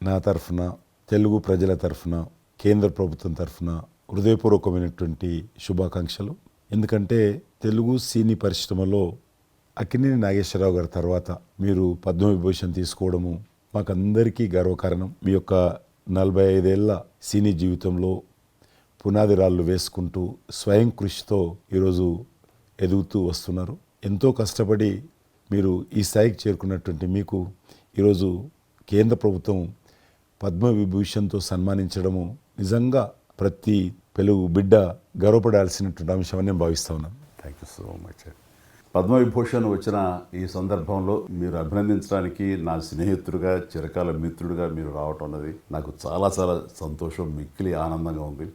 నా తరఫున, తెలుగు ప్రజల తరఫున, కేంద్ర ప్రభుత్వం తరఫున హృదయపూర్వకమైనటువంటి శుభాకాంక్షలు. ఎందుకంటే తెలుగు సినీ పరిశ్రమలో అక్కినేని నాగేశ్వరరావు గారి తర్వాత మీరు పద్మవిభూషణ్ తీసుకోవడము మాకందరికీ గర్వకారణం. మీ యొక్క 45 ఏళ్ల సినీ జీవితంలో పునాది రాళ్ళు వేసుకుంటూ స్వయం కృషితో ఈరోజు ఎదుగుతూ వస్తున్నారు. ఎంతో కష్టపడి మీరు ఈ స్థాయికి చేరుకున్నటువంటి మీకు ఈరోజు కేంద్ర ప్రభుత్వం పద్మవిభూషణ్తో సన్మానించడము నిజంగా ప్రతి తెలుగు బిడ్డ గర్వపడాల్సినటువంటి అంశం అని నేను భావిస్తా ఉన్నాను. Thank you so much. Padma Vibhushan వచ్చిన ఈ సందర్భంలో మీరు అభినందించడానికి నా స్నేహితుడిగా, చిరకాల మిత్రుడిగా మీరు రావటం అన్నది నాకు చాలా చాలా సంతోషం, మిక్కిలి ఆనందంగా ఉంది.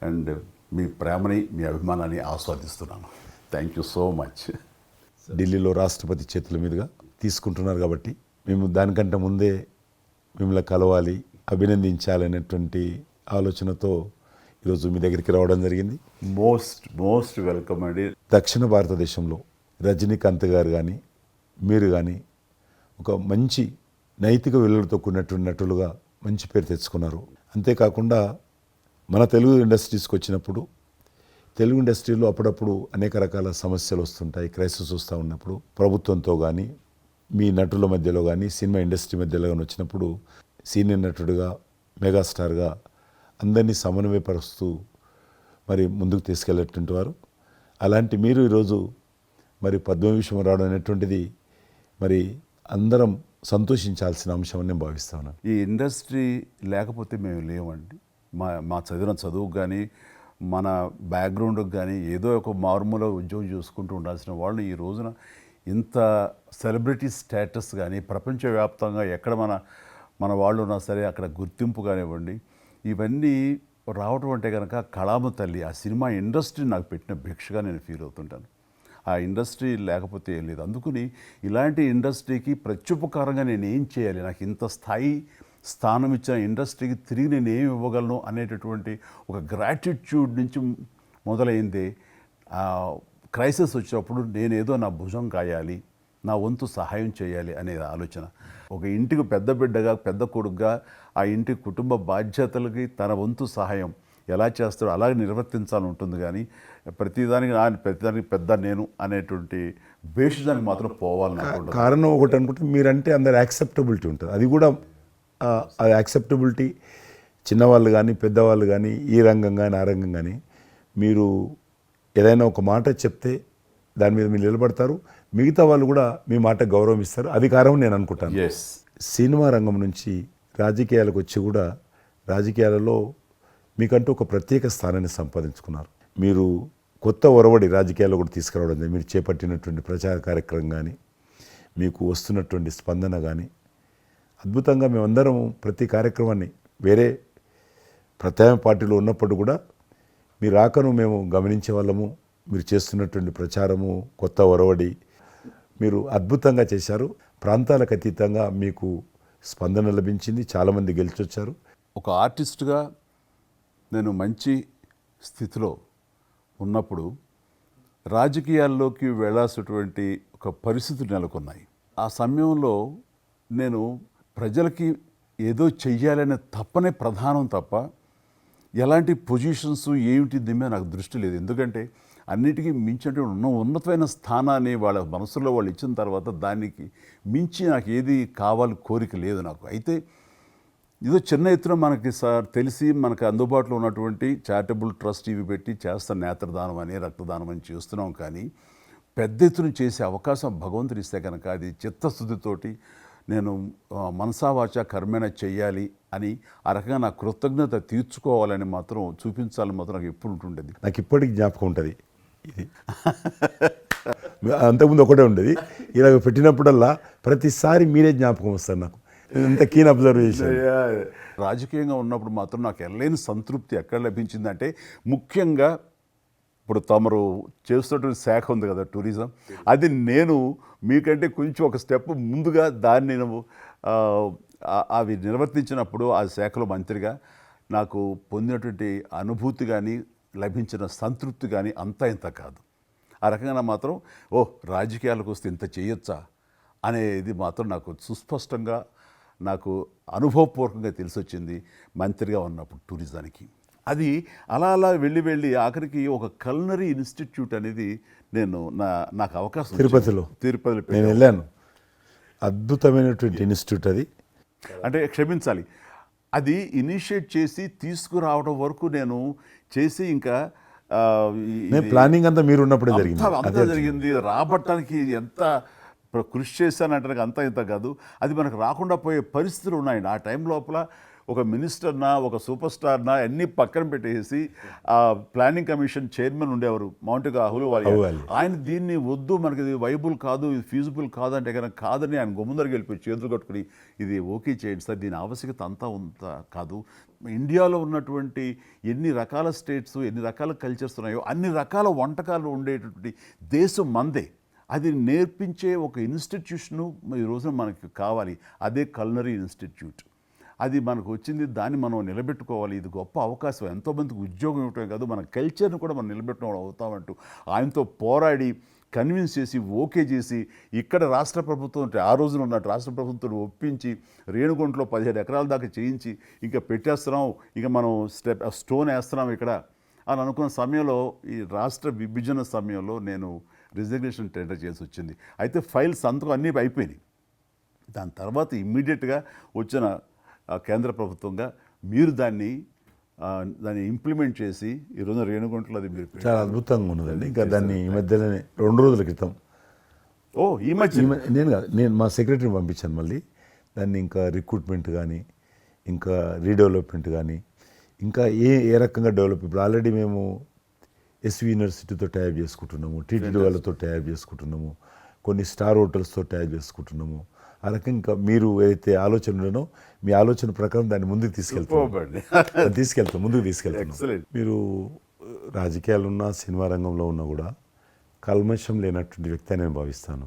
అండ్ మీ ప్రేమని, మీ అభిమానాన్ని ఆస్వాదిస్తున్నాను. Thank you so much. ఢిల్లీలో రాష్ట్రపతి చేతుల మీదుగా తీసుకుంటున్నారు కాబట్టి మేము దానికంటే ముందే మిమ్మల్ని కలవాలి, అభినందించాలనేటువంటి ఆలోచనతో ఈరోజు మీ దగ్గరికి రావడం జరిగింది. మోస్ట్ వెల్కమ్ అండి. దక్షిణ భారతదేశంలో రజనీకాంత్ గారు కానీ మీరు కానీ ఒక మంచి నైతిక విలువలతో కూడినటువంటి నటులుగా మంచి పేరు తెచ్చుకున్నారు. అంతేకాకుండా మన తెలుగు ఇండస్ట్రీస్కి వచ్చినప్పుడు తెలుగు ఇండస్ట్రీలో అప్పుడప్పుడు అనేక రకాల సమస్యలు వస్తుంటాయి, క్రైసిస్ వస్తూ ఉన్నప్పుడు ప్రభుత్వంతో కానీ మీ నటుల మధ్యలో కానీ సినిమా ఇండస్ట్రీ మధ్యలో కానీ వచ్చినప్పుడు సీనియర్ నటుడిగా, మెగాస్టార్గా అందరినీ సమన్వయపరుస్తూ మరి ముందుకు తీసుకెళ్ళేటువంటి వారు. అలాంటి మీరు ఈరోజు మరి పద్మవిభూషణ్ రావడం అనేటువంటిది మరి అందరం సంతోషించాల్సిన అంశం అని నేను భావిస్తా ఉన్నాను. ఈ ఇండస్ట్రీ లేకపోతే మేము లేవండి. మా చదివిన చదువుకు కానీ, మన బ్యాక్గ్రౌండ్కి కానీ ఏదో ఒక మారుమూల ఉద్యోగం చూసుకుంటూ ఉండాల్సిన వాళ్ళు ఈ రోజున ఇంత సెలబ్రిటీ స్టేటస్ కానీ ప్రపంచవ్యాప్తంగా ఎక్కడ మన వాళ్ళు ఉన్నా సరే అక్కడ గుర్తింపు కానివ్వండి, ఇవన్నీ రావటం అంటే కనుక కళామ తల్లి, ఆ సినిమా ఇండస్ట్రీ నాకు పెట్టిన భిక్షగా నేను ఫీల్ అవుతుంటాను. ఆ ఇండస్ట్రీ లేకపోతే ఏం లేదు. అందుకని ఇలాంటి ఇండస్ట్రీకి ప్రత్యుపకారంగా నేను ఏం చేయాలి, నాకు ఇంత స్థానం ఇచ్చిన ఇండస్ట్రీకి తిరిగి నేను ఏమి ఇవ్వగలను అనేటటువంటి ఒక గ్రాటిట్యూడ్ నుంచి మొదలైంది. క్రైసిస్ వచ్చినప్పుడు నేనేదో నా భుజం కాయాలి, నా వంతు సహాయం చేయాలి అనే ఆలోచన. ఒక ఇంటికి పెద్ద బిడ్డగా, పెద్ద కొడుకుగా ఆ ఇంటి కుటుంబ బాధ్యతలకి తన వంతు సహాయం ఎలా చేస్తాడో అలాగే నిర్వర్తించాలని ఉంటుంది. కానీ ప్రతిదానికి పెద్ద నేను అనేటువంటి బేషిజానికి మాత్రం పోవాలని కారణం ఒకటి అనుకుంటే మీరంటే అందరు యాక్సెప్టబిలిటీ ఉంటుంది. అది కూడా అది యాక్సెప్టబిలిటీ చిన్నవాళ్ళు కానీ పెద్దవాళ్ళు కానీ ఈ రంగం కానీ ఆ రంగం కానీ మీరు ఏదైనా ఒక మాట చెప్తే దాని మీద మీరు నిలబడతారు, మిగతా వాళ్ళు కూడా మీ మాట గౌరవం ఇస్తారు. అది కారణం నేను అనుకుంటాను. సినిమా రంగం నుంచి రాజకీయాలకు వచ్చి కూడా రాజకీయాలలో మీకంటూ ఒక ప్రత్యేక స్థానాన్ని సంపాదించుకున్నారు. మీరు కొత్త ఒరవడి రాజకీయాల్లో కూడా తీసుకురావడం జరిగింది. మీరు చేపట్టినటువంటి ప్రచార కార్యక్రమం కానీ, మీకు వస్తున్నటువంటి స్పందన కానీ అద్భుతంగా. మేమందరం ప్రతి కార్యక్రమాన్ని వేరే ప్రత్యామ్నాయ పార్టీలో ఉన్నప్పుడు కూడా మీ రాకను మేము గమనించే వాళ్ళము. మీరు చేస్తున్నటువంటి ప్రచారము, కొత్త ఒరవడి మీరు అద్భుతంగా చేశారు. ప్రాంతాలకు అతీతంగా మీకు స్పందన లభించింది, చాలామంది గెలిచొచ్చారు. ఒక ఆర్టిస్ట్గా నేను మంచి స్థితిలో ఉన్నప్పుడు రాజకీయాల్లోకి వెళ్ళాల్సినటువంటి ఒక పరిస్థితులు నెలకొన్నాయి. ఆ సమయంలో నేను ప్రజలకి ఏదో చెయ్యాలనే తప్పనే ప్రధానం తప్ప ఎలాంటి పొజిషన్స్ ఏమిటి దీని మీద నాకు దృష్టి లేదు. ఎందుకంటే అన్నిటికీ మించినటువంటి ఉన్నతమైన స్థానాన్ని వాళ్ళ మనసులో వాళ్ళు ఇచ్చిన తర్వాత దానికి మించి నాకు ఏది కావాలి కోరిక లేదు నాకు. అయితే ఏదో చిన్న ఎత్తున మనకి తెలిసి మనకు అందుబాటులో ఉన్నటువంటి చారిటబుల్ ట్రస్ట్ ఇవి పెట్టి చేస్తాం, నేత్రదానం అని, రక్తదానం అని చేస్తున్నాం. కానీ పెద్ద ఎత్తున చేసే అవకాశం భగవంతుడు ఇస్తే కనుక అది చిత్తశుద్ధితోటి నేను మనసావాచ కర్మేణ చెయ్యాలి అని ఆ రకంగా నా కృతజ్ఞత తీర్చుకోవాలని మాత్రం చూపించాలని మాత్రం నాకు ఎప్పుడు ఉంటుండేది. నాకు ఇప్పటికి జ్ఞాపకం ఉంటుంది. ఇది అంతకుముందు ఒకటే ఉండేది, ఇలాగ పెట్టినప్పుడల్లా ప్రతిసారి మీరే జ్ఞాపకం వస్తారు నాకు. ఎంత కీన్ అబ్జర్వేషన్. రాజకీయంగా ఉన్నప్పుడు మాత్రం నాకు ఎనలేని సంతృప్తి ఎక్కడ లభించిందంటే, ముఖ్యంగా ఇప్పుడు తమరు చేస్తున్నటువంటి శాఖ ఉంది కదా టూరిజం, అది నేను మీకంటే కొంచెం ఒక స్టెప్ ముందుగా దాన్ని నేను అవి నిర్వర్తించినప్పుడు ఆ శాఖలో మంత్రిగా నాకు పొందినటువంటి అనుభూతి కానీ లభించిన సంతృప్తి కానీ అంతా ఇంత కాదు. ఆ రకంగా మాత్రం రాజకీయాలకు వస్తే ఇంత చేయొచ్చా అనేది మాత్రం నాకు సుస్పష్టంగా నాకు అనుభవపూర్వకంగా తెలిసి వచ్చింది మంత్రిగా ఉన్నప్పుడు టూరిజానికి. అది అలా అలా వెళ్ళి ఆఖరికి ఒక కల్నరీ ఇన్స్టిట్యూట్ అనేది నాకు అవకాశం తిరుపతిలో నేను వెళ్ళాను. అద్భుతమైనటువంటి ఇన్స్టిట్యూట్ అది. అంటే క్షమించాలి, అది ఇనిషియేట్ చేసి తీసుకురావడం వరకు నేను చేసి ఇంకా నేను ప్లానింగ్ అంతా మీరు ఉన్నప్పుడే జరిగింది. అంతా జరిగింది. రాబట్టడానికి ఎంత కృషి చేశానంటే అంతా ఇంత కాదు, అది మనకు రాకుండా పోయే పరిస్థితులు ఉన్నాయండి. ఆ టైం లోపల ఒక మినిస్టర్నా ఒక సూపర్ స్టార్నా అన్నీ పక్కన పెట్టేసి ఆ ప్లానింగ్ కమిషన్ చైర్మన్ ఉండేవారు మౌంటిగా అహులువాలి. ఆయన దీన్ని వద్దు, మనకి ఇది వైబుల్ కాదు, ఇది ఫీజిబుల్ కాదు అంటే కనుక కాదని ఆయన గుమ్మందరికి వెళ్ళిపోయి చేతులు కట్టుకుని ఇది ఓకే చేయండి సార్, దీని ఆవశ్యకత అంతా కాదు. ఇండియాలో ఉన్నటువంటి ఎన్ని రకాల స్టేట్స్ ఎన్ని రకాల కల్చర్స్ ఉన్నాయో అన్ని రకాల వంటకాలు ఉండేటటువంటి దేశం మందే. అది నేర్పించే ఒక ఇన్స్టిట్యూషను ఈ రోజున మనకి కావాలి. అదే కల్నరీ ఇన్స్టిట్యూట్. అది మనకు వచ్చింది, దాన్ని మనం నిలబెట్టుకోవాలి. ఇది గొప్ప అవకాశం, ఎంతోమందికి ఉద్యోగం ఇవ్వటమే కాదు మన కల్చర్ని కూడా మనం నిలబెట్టుకోవడం అవుతామంటూ ఆయనతో పోరాడి కన్విన్స్ చేసి ఓకే చేసి ఇక్కడ రాష్ట్ర ప్రభుత్వం ఆ రోజున ఉన్నట్టు రాష్ట్ర ప్రభుత్వం ఒప్పించి రేణుగుంటలో 17 ఎకరాల దాకా చేయించి ఇంకా పెట్టేస్తున్నాం, ఇంకా మనం స్టోన్ వేస్తున్నాం ఇక్కడ అని అనుకున్న సమయంలో ఈ రాష్ట్ర విభజన సమయంలో నేను రిజిగ్నేషన్ టెండర్ చేసి వచ్చింది. అయితే ఫైల్ సంతకం అన్నీ అయిపోయినాయి. దాని తర్వాత ఇమ్మీడియట్గా వచ్చిన కేంద్ర ప్రభుత్వంగా మీరు దాన్ని ఇంప్లిమెంట్ చేసి ఈరోజు రేణుగుంటలో అది మీరు చాలా అద్భుతంగా ఉన్నదండి. ఇంకా దాన్ని ఈ మధ్యలోనే 2 రోజుల క్రితం ఈ మధ్య నేను మా సెక్రటరీని పంపించాను. మళ్ళీ దాన్ని ఇంకా రిక్రూట్మెంట్ కానీ ఇంకా రీడెవలప్మెంట్ కానీ ఇంకా ఏ రకంగా డెవలప్. ఇప్పుడు ఆల్రెడీ మేము ఎస్వి యూనివర్సిటీతో టైప్ చేసుకుంటున్నాము, టీటీడీ వాళ్ళతో టైప్ చేసుకుంటున్నాము, కొన్ని స్టార్ హోటల్స్తో టైప్ చేసుకుంటున్నాము. ఆ రకంగా ఇంకా మీరు ఏదైతే ఆలోచన ఉండనో మీ ఆలోచన ప్రకారం దాన్ని ముందుకు ముందుకు తీసుకెళ్తాం. మీరు రాజకీయాలు ఉన్నా సినిమా రంగంలో ఉన్నా కూడా కల్మషం లేనటువంటి వ్యక్తి అని నేను భావిస్తాను.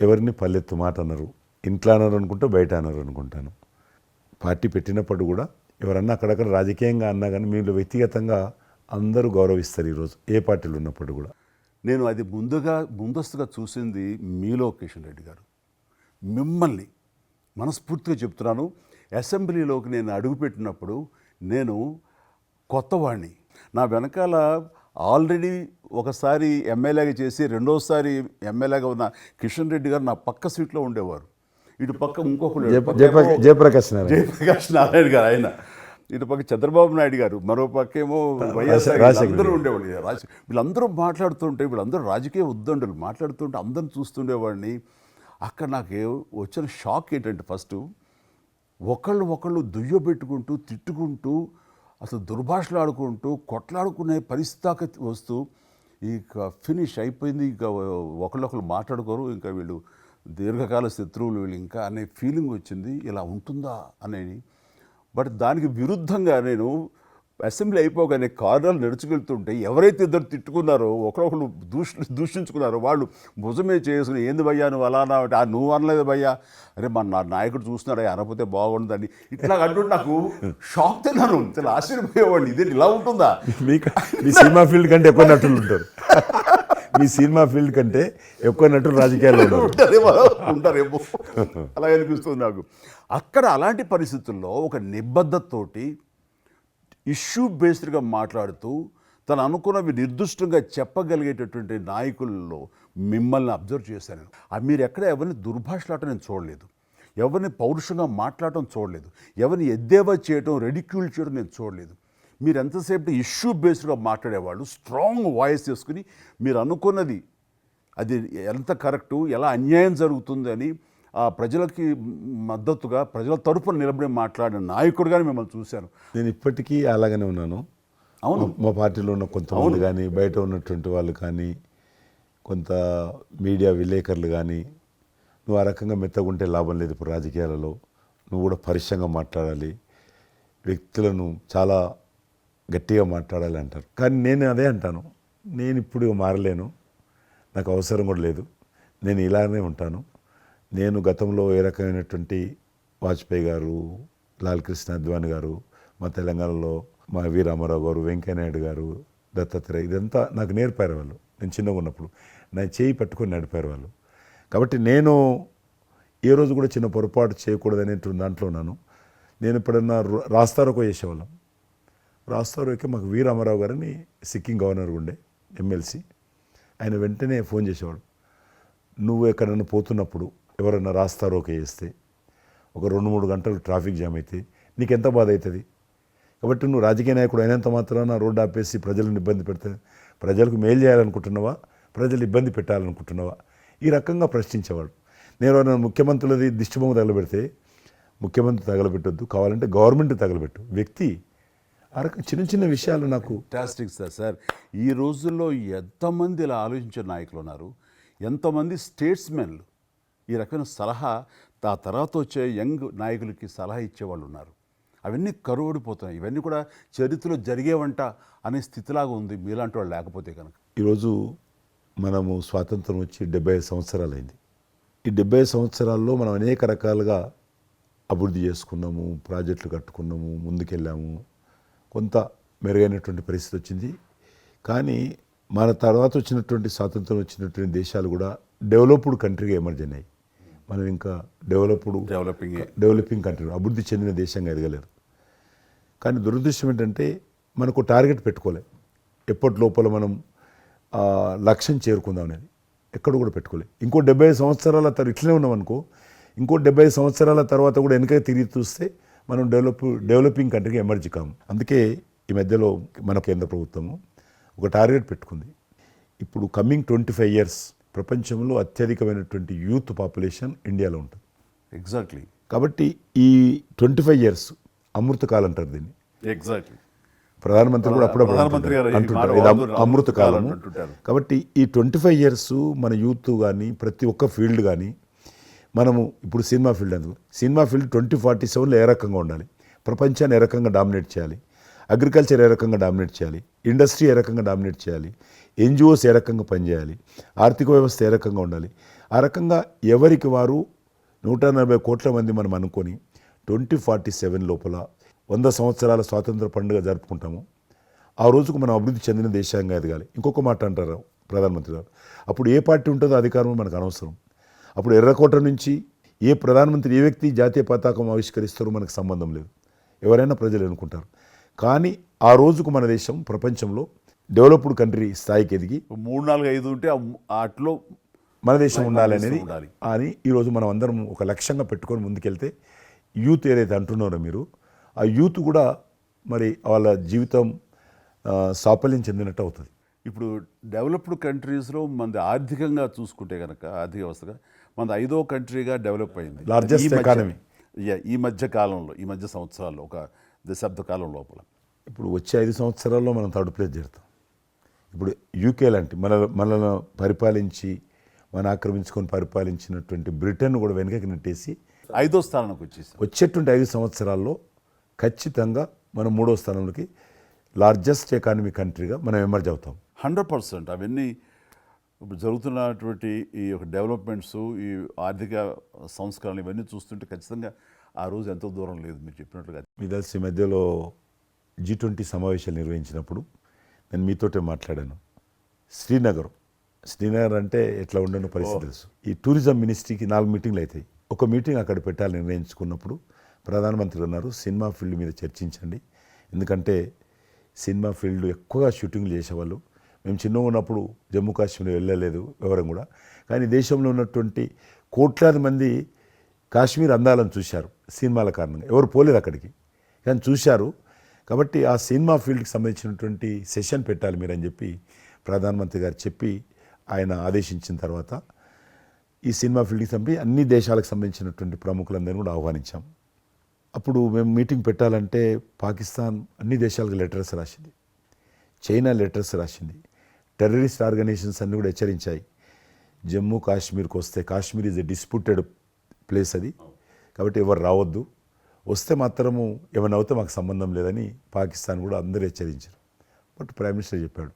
ఎవరిని పల్లెత్తు మాట అన్నారు, ఇంట్లో అన్నారు అనుకుంటే బయట అన్నారు అనుకుంటాను. పార్టీ పెట్టినప్పుడు కూడా ఎవరన్నా అక్కడక్కడ రాజకీయంగా అన్నా కానీ మీరు వ్యక్తిగతంగా అందరూ గౌరవిస్తారు ఈరోజు ఏ పార్టీలు ఉన్నప్పుడు కూడా. నేను అది ముందస్తుగా చూసింది మీలో కిషన్ రెడ్డి గారు. మిమ్మల్ని మనస్ఫూర్తిగా చెప్తున్నాను, అసెంబ్లీలోకి నేను అడుగుపెట్టినప్పుడు నేను కొత్తవాడిని. నా వెనకాల ఆల్రెడీ ఒకసారి ఎమ్మెల్యేగా చేసి రెండోసారి ఎమ్మెల్యేగా ఉన్న కిషన్ రెడ్డి గారు నా పక్క సీట్లో ఉండేవారు. ఇటు పక్క ఇంకొకరు జయప్రకాష్ నారాయణ గారు, ఆయన ఇటు పక్క చంద్రబాబు నాయుడు గారు, మరో పక్కేమో వైఎస్ఆర్ అందరూ ఉండేవాళ్ళు. వీళ్ళందరూ మాట్లాడుతుంటే వీళ్ళందరూ రాజకీయ ఉద్దండులు మాట్లాడుతుంటే అందరిని చూస్తుండేవాడిని. అక్కడ నాకు వచ్చిన షాక్ ఏంటంటే ఫస్ట్ ఒకళ్ళు దుయ్యబెట్టుకుంటూ తిట్టుకుంటూ అసలు దుర్భాషలు ఆడుకుంటూ కొట్లాడుకునే పరిస్థితి వస్తూ ఇక ఫినిష్ అయిపోయింది, ఇక ఒకళ్ళొకళ్ళు మాట్లాడుకోరు, ఇంకా వీళ్ళు దీర్ఘకాల శత్రువులు వీళ్ళు ఇంకా అనే ఫీలింగ్ వచ్చింది. ఇలా ఉంటుందా అనేది. బట్ దానికి విరుద్ధంగా నేను అసెంబ్లీ అయిపోగానే కారులో నడుచుకెళ్తుంటే ఎవరైతే ఇద్దరు తిట్టుకున్నారో ఒకరొకరు దూషించుకున్నారో వాళ్ళు భుజమే చేసుకుని ఏంది భయ్యా నువ్వు అలా అన్నావు, నువ్వు అనలేదు భయ్యా, అరే నా నాయకుడు చూస్తున్నాడు అనకపోతే బాగుండదని ఇట్లా అంటుంటే నాకు షాక్ తిన్నాను. చాలా ఆశ్చర్యపోయేవాడిని, ఇదే ఇలా ఉంటుందా. మీ సినిమా ఫీల్డ్ కంటే ఎక్కువ నటులు ఉంటారు, మీ సినిమా ఫీల్డ్ కంటే ఎక్కువ నటులు రాజకీయాల్లో ఉంటారేమో అలా అనిపిస్తుంది నాకు. అక్కడ అలాంటి పరిస్థితుల్లో ఒక నిబద్ధతతోటి ఇష్యూ బేస్డ్గా మాట్లాడుతూ తను అనుకున్నవి నిర్దిష్టంగా చెప్పగలిగేటటువంటి నాయకుల్లో మిమ్మల్ని అబ్జర్వ్ చేశాను. మీరు ఎక్కడ ఎవరిని దుర్భాషలాడటం నేను చూడలేదు, ఎవరిని పౌరుషంగా మాట్లాడటం చూడలేదు, ఎవరిని ఎద్దేవా చేయటం రెడిక్యూల్ చేయడం నేను చూడలేదు. మీరు ఎంతసేపు ఇష్యూ బేస్డ్గా మాట్లాడేవాళ్ళు, స్ట్రాంగ్ వాయిస్ చేసుకుని మీరు అనుకున్నది అది ఎంత కరెక్టు, ఎలా అన్యాయం జరుగుతుంది అని ఆ ప్రజలకి మద్దతుగా ప్రజల తరపున నిలబడి మాట్లాడిన నాయకుడుగానే మిమ్మల్ని చూశాను. నేను ఇప్పటికీ అలాగనే ఉన్నాను. అవును, మా పార్టీలో ఉన్న కొంతమంది కానీ బయట ఉన్నటువంటి వాళ్ళు కానీ కొంత మీడియా విలేకరులు కానీ నువ్వు ఆ రకంగా మెత్తగుంటే లాభం లేదు, ఇప్పుడు రాజకీయాలలో నువ్వు కూడా పరుషంగా మాట్లాడాలి, వ్యక్తులను చాలా గట్టిగా మాట్లాడాలి అంటారు. కానీ నేను అదే అంటాను, నేను ఇప్పుడు మారలేను, నాకు అవసరం కూడా లేదు, నేను ఇలానే ఉంటాను. నేను గతంలో ఏ రకమైనటువంటి వాజ్పేయి గారు, లాల్ కృష్ణ అద్వానీ గారు, మా తెలంగాణలో మా వి రామారావు గారు, వెంకయ్యనాయుడు గారు, దత్తాత్రేయ, ఇదంతా నాకు నేర్పారు వాళ్ళు. నేను చిన్నగా ఉన్నప్పుడు నా చేయి పట్టుకొని నడిపారు వాళ్ళు. కాబట్టి నేను ఏ రోజు కూడా చిన్న పొరపాటు చేయకూడదు అనేటువంటి దాంట్లో ఉన్నాను. నేను ఎప్పుడన్నా రాస్తారోకో చేసేవాళ్ళం. రాస్తారోకే మాకు వీర అమరావు గారని సిక్కిం గవర్నర్ ఉండే ఎమ్మెల్సీ, ఆయన వెంటనే ఫోన్ చేసేవాడు. నువ్వు ఎక్కడన్నా పోతున్నప్పుడు ఎవరన్నా రాస్తారోకే చేస్తే ఒక 2-3 గంటలు ట్రాఫిక్ జామ్ అయితే నీకెంత బాధ అవుతుంది? కాబట్టి నువ్వు రాజకీయ నాయకుడు అయినంత మాత్రాన రోడ్డు ఆపేసి ప్రజలను ఇబ్బంది పెడితే ప్రజలకు మేలు చేయాలనుకుంటున్నావా, ప్రజలు ఇబ్బంది పెట్టాలనుకుంటున్నావా? ఈ రకంగా ప్రశ్నించేవాడు. నేను ఎవరైనా ముఖ్యమంత్రులది దిష్టిబొమ్మ తగలబెడితే ముఖ్యమంత్రి తగలబెట్టొద్దు, కావాలంటే గవర్నమెంట్ తగలబెట్టు, వ్యక్తి ఆ రకం చిన్న చిన్న విషయాలు నాకు ఫ్యాంటాస్టిక్ సార్. ఈ రోజుల్లో ఎంతమంది ఇలా ఆలోచించే నాయకులు ఉన్నారు, ఎంతమంది స్టేట్స్మెన్లు ఈ రకమైన సలహా ఆ తర్వాత వచ్చే యంగ్ నాయకులకి సలహా ఇచ్చేవాళ్ళు ఉన్నారు. అవన్నీ కరువడిపోతున్నాయి. ఇవన్నీ కూడా చరిత్రలో జరిగేవంట అనే స్థితిలాగా ఉంది మీలాంటి వాళ్ళు లేకపోతే కనుక. ఈరోజు మనము స్వాతంత్రం వచ్చి 75 సంవత్సరాలైంది. ఈ 75 సంవత్సరాల్లో మనం అనేక రకాలుగా అభివృద్ధి చేసుకున్నాము, ప్రాజెక్టులు కట్టుకున్నాము, ముందుకెళ్ళాము, కొంత మెరుగైనటువంటి పరిస్థితి వచ్చింది. కానీ మన తర్వాత వచ్చినటువంటి స్వాతంత్రం వచ్చినటువంటి దేశాలు కూడా డెవలప్డ్ కంట్రీగా ఎమర్జ్ అయినాయి. మనం ఇంకా డెవలపింగ్ కంట్రీ, అభివృద్ధి చెందిన దేశంగా ఎదగలేదు. కానీ దురదృష్టం ఏంటంటే మనకు టార్గెట్ పెట్టుకోలే. ఎప్పటి లోపల మనం లక్ష్యం చేరుకుందాం అనేది ఎక్కడ కూడా పెట్టుకోలేదు. ఇంకో 75 సంవత్సరాల తర్వాత ఇట్లనే ఉన్నాం అనుకో, ఇంకో 75 సంవత్సరాల తర్వాత కూడా వెనక తిరిగి చూస్తే మనం డెవలపింగ్ కంట్రీగా ఎమర్జ్ కాము. అందుకే ఈ మధ్యలో మన కేంద్ర ప్రభుత్వము ఒక టార్గెట్ పెట్టుకుంది. ఇప్పుడు కమింగ్ 25 ఇయర్స్ ప్రపంచంలో అత్యధికమైనటువంటి యూత్ పాపులేషన్ ఇండియాలో ఉంటుంది. ఎగ్జాక్ట్లీ. కాబట్టి ఈ 25 ఇయర్స్ అమృతకాలం అంటారు దీన్ని. ఎగ్జాక్ట్లీ. ప్రధానమంత్రి కూడా అప్పుడప్పుడు అంటుంటారు ఇది అమృత కాలము. కాబట్టి ఈ 25 ఇయర్స్ మన యూత్ కానీ ప్రతి ఒక్క ఫీల్డ్ కానీ మనము ఇప్పుడు సినిమా ఫీల్డ్ అందుకు సినిమా ఫీల్డ్ 2047లో ఏ రకంగా ఉండాలి, ప్రపంచాన్ని ఏ రకంగా డామినేట్ చేయాలి, అగ్రికల్చర్ ఏ రకంగా డామినేట్ చేయాలి, ఇండస్ట్రీ ఏ రకంగా డామినేట్ చేయాలి, ఎన్జిఓస్ ఏ రకంగా పనిచేయాలి, ఆర్థిక వ్యవస్థ ఏ రకంగా ఉండాలి, ఆ రకంగా ఎవరికి వారు 140 కోట్ల మంది మనం అనుకొని 2047 లోపల 100 సంవత్సరాల స్వాతంత్ర పండుగ జరుపుకుంటాము. ఆ రోజుకు మనం అభివృద్ధి చెందిన దేశంగా ఎదగాలి. ఇంకొక మాట అంటారు ప్రధానమంత్రి గారు, అప్పుడు ఏ పార్టీ ఉంటుందో అధికారం మనకు అనవసరం. అప్పుడు ఎర్రకోట నుంచి ఏ ప్రధానమంత్రి ఏ వ్యక్తి జాతీయ పతాకం ఆవిష్కరిస్తారో మనకు సంబంధం లేదు, ఎవరైనా ప్రజలు అనుకుంటారు. కానీ ఆ రోజుకు మన దేశం ప్రపంచంలో డెవలప్డ్ కంట్రీ స్థాయికి ఎదిగి 3, 4, 5 ఉంటే అట్లో మన దేశం ఉండాలి అనేది అని ఈరోజు మనం అందరం ఒక లక్ష్యంగా పెట్టుకొని ముందుకెళ్తే యూత్ ఏదైతే అంటున్నారో మీరు, ఆ యూత్ కూడా మరి వాళ్ళ జీవితం సాఫల్యం చెందినట్టు అవుతుంది. ఇప్పుడు డెవలప్డ్ కంట్రీస్లో మనది ఆర్థికంగా చూసుకుంటే కనుక ఆర్థిక వ్యవస్థగా మనది 5వ కంట్రీగా డెవలప్ అయింది. లార్జెస్ట్ ఎకానమీ ఈ మధ్య కాలంలో, ఈ మధ్య సంవత్సరాల్లో, ఒక దశాబ్ద కాలం లోపల. ఇప్పుడు వచ్చే 5 సంవత్సరాల్లో మనం థర్డ్ ప్లేస్ చేరుతాం. ఇప్పుడు యూకే లాంటి మనల్ని పరిపాలించి ఆక్రమించుకొని పరిపాలించినటువంటి బ్రిటన్ కూడా వెనకకి నెట్టేసి 5వ స్థానానికి వచ్చేసి వచ్చేటువంటి 5 సంవత్సరాల్లో ఖచ్చితంగా మనం 3వ స్థానంలోకి లార్జెస్ట్ ఎకానమీ కంట్రీగా మనం ఎమర్జ్ అవుతాం. 100%. అవన్నీ ఇప్పుడు జరుగుతున్నటువంటి ఈ యొక్క డెవలప్మెంట్స్, ఈ ఆర్థిక సంస్కరణలు ఇవన్నీ చూస్తుంటే ఖచ్చితంగా ఆ రోజు ఎంతో దూరం లేదు మీరు చెప్పినట్లుగా. మీ తెలిసి మధ్యలో G20 సమావేశాలు నిర్వహించినప్పుడు నేను మీతోటే మాట్లాడాను. శ్రీనగర్ అంటే ఎట్లా ఉండను పరిస్థితి తెలుసు. ఈ టూరిజం మినిస్ట్రీకి 4 మీటింగ్లు అవుతాయి. ఒక మీటింగ్ అక్కడ పెట్టాలని నిర్ణయించుకున్నప్పుడు ప్రధానమంత్రి అన్నారు, సినిమా ఫీల్డ్ మీద చర్చించండి. ఎందుకంటే సినిమా ఫీల్డ్ ఎక్కువగా షూటింగ్లు చేసేవాళ్ళు. మేము చిన్నగా ఉన్నప్పుడు జమ్మూ కాశ్మీర్ వెళ్ళలేదు ఎవరం కూడా. కానీ దేశంలో ఉన్నటువంటి కోట్లాది మంది కాశ్మీర్ అందాలను చూశారు సినిమాల కారణంగా. ఎవరు పోలేదు అక్కడికి, కానీ చూశారు. కాబట్టి ఆ సినిమా ఫీల్డ్కి సంబంధించినటువంటి సెషన్ పెట్టాలి మీరని చెప్పి ప్రధానమంత్రి గారు చెప్పి ఆయన ఆదేశించిన తర్వాత ఈ సినిమా ఫీల్డ్కి సంబంధించి అన్ని దేశాలకు సంబంధించినటువంటి ప్రముఖులందరినీ కూడా ఆహ్వానించాం. అప్పుడు మేము మీటింగ్ పెట్టాలంటే పాకిస్తాన్ అన్ని దేశాలకు లెటర్స్ రాసింది, చైనా లెటర్స్ రాసింది, టెర్రరిస్ట్ ఆర్గనైజేషన్స్ అన్నీ కూడా హెచ్చరించాయి. జమ్మూ కాశ్మీర్కి వస్తే Kashmir is a disputed place అది, కాబట్టి ఎవరు రావద్దు, వస్తే మాత్రము ఏమైనా అవుతే మాకు సంబంధం లేదని పాకిస్తాన్ కూడా అందరూ హెచ్చరించారు. బట్ ప్రైమ్ మినిస్టర్ చెప్పాడు,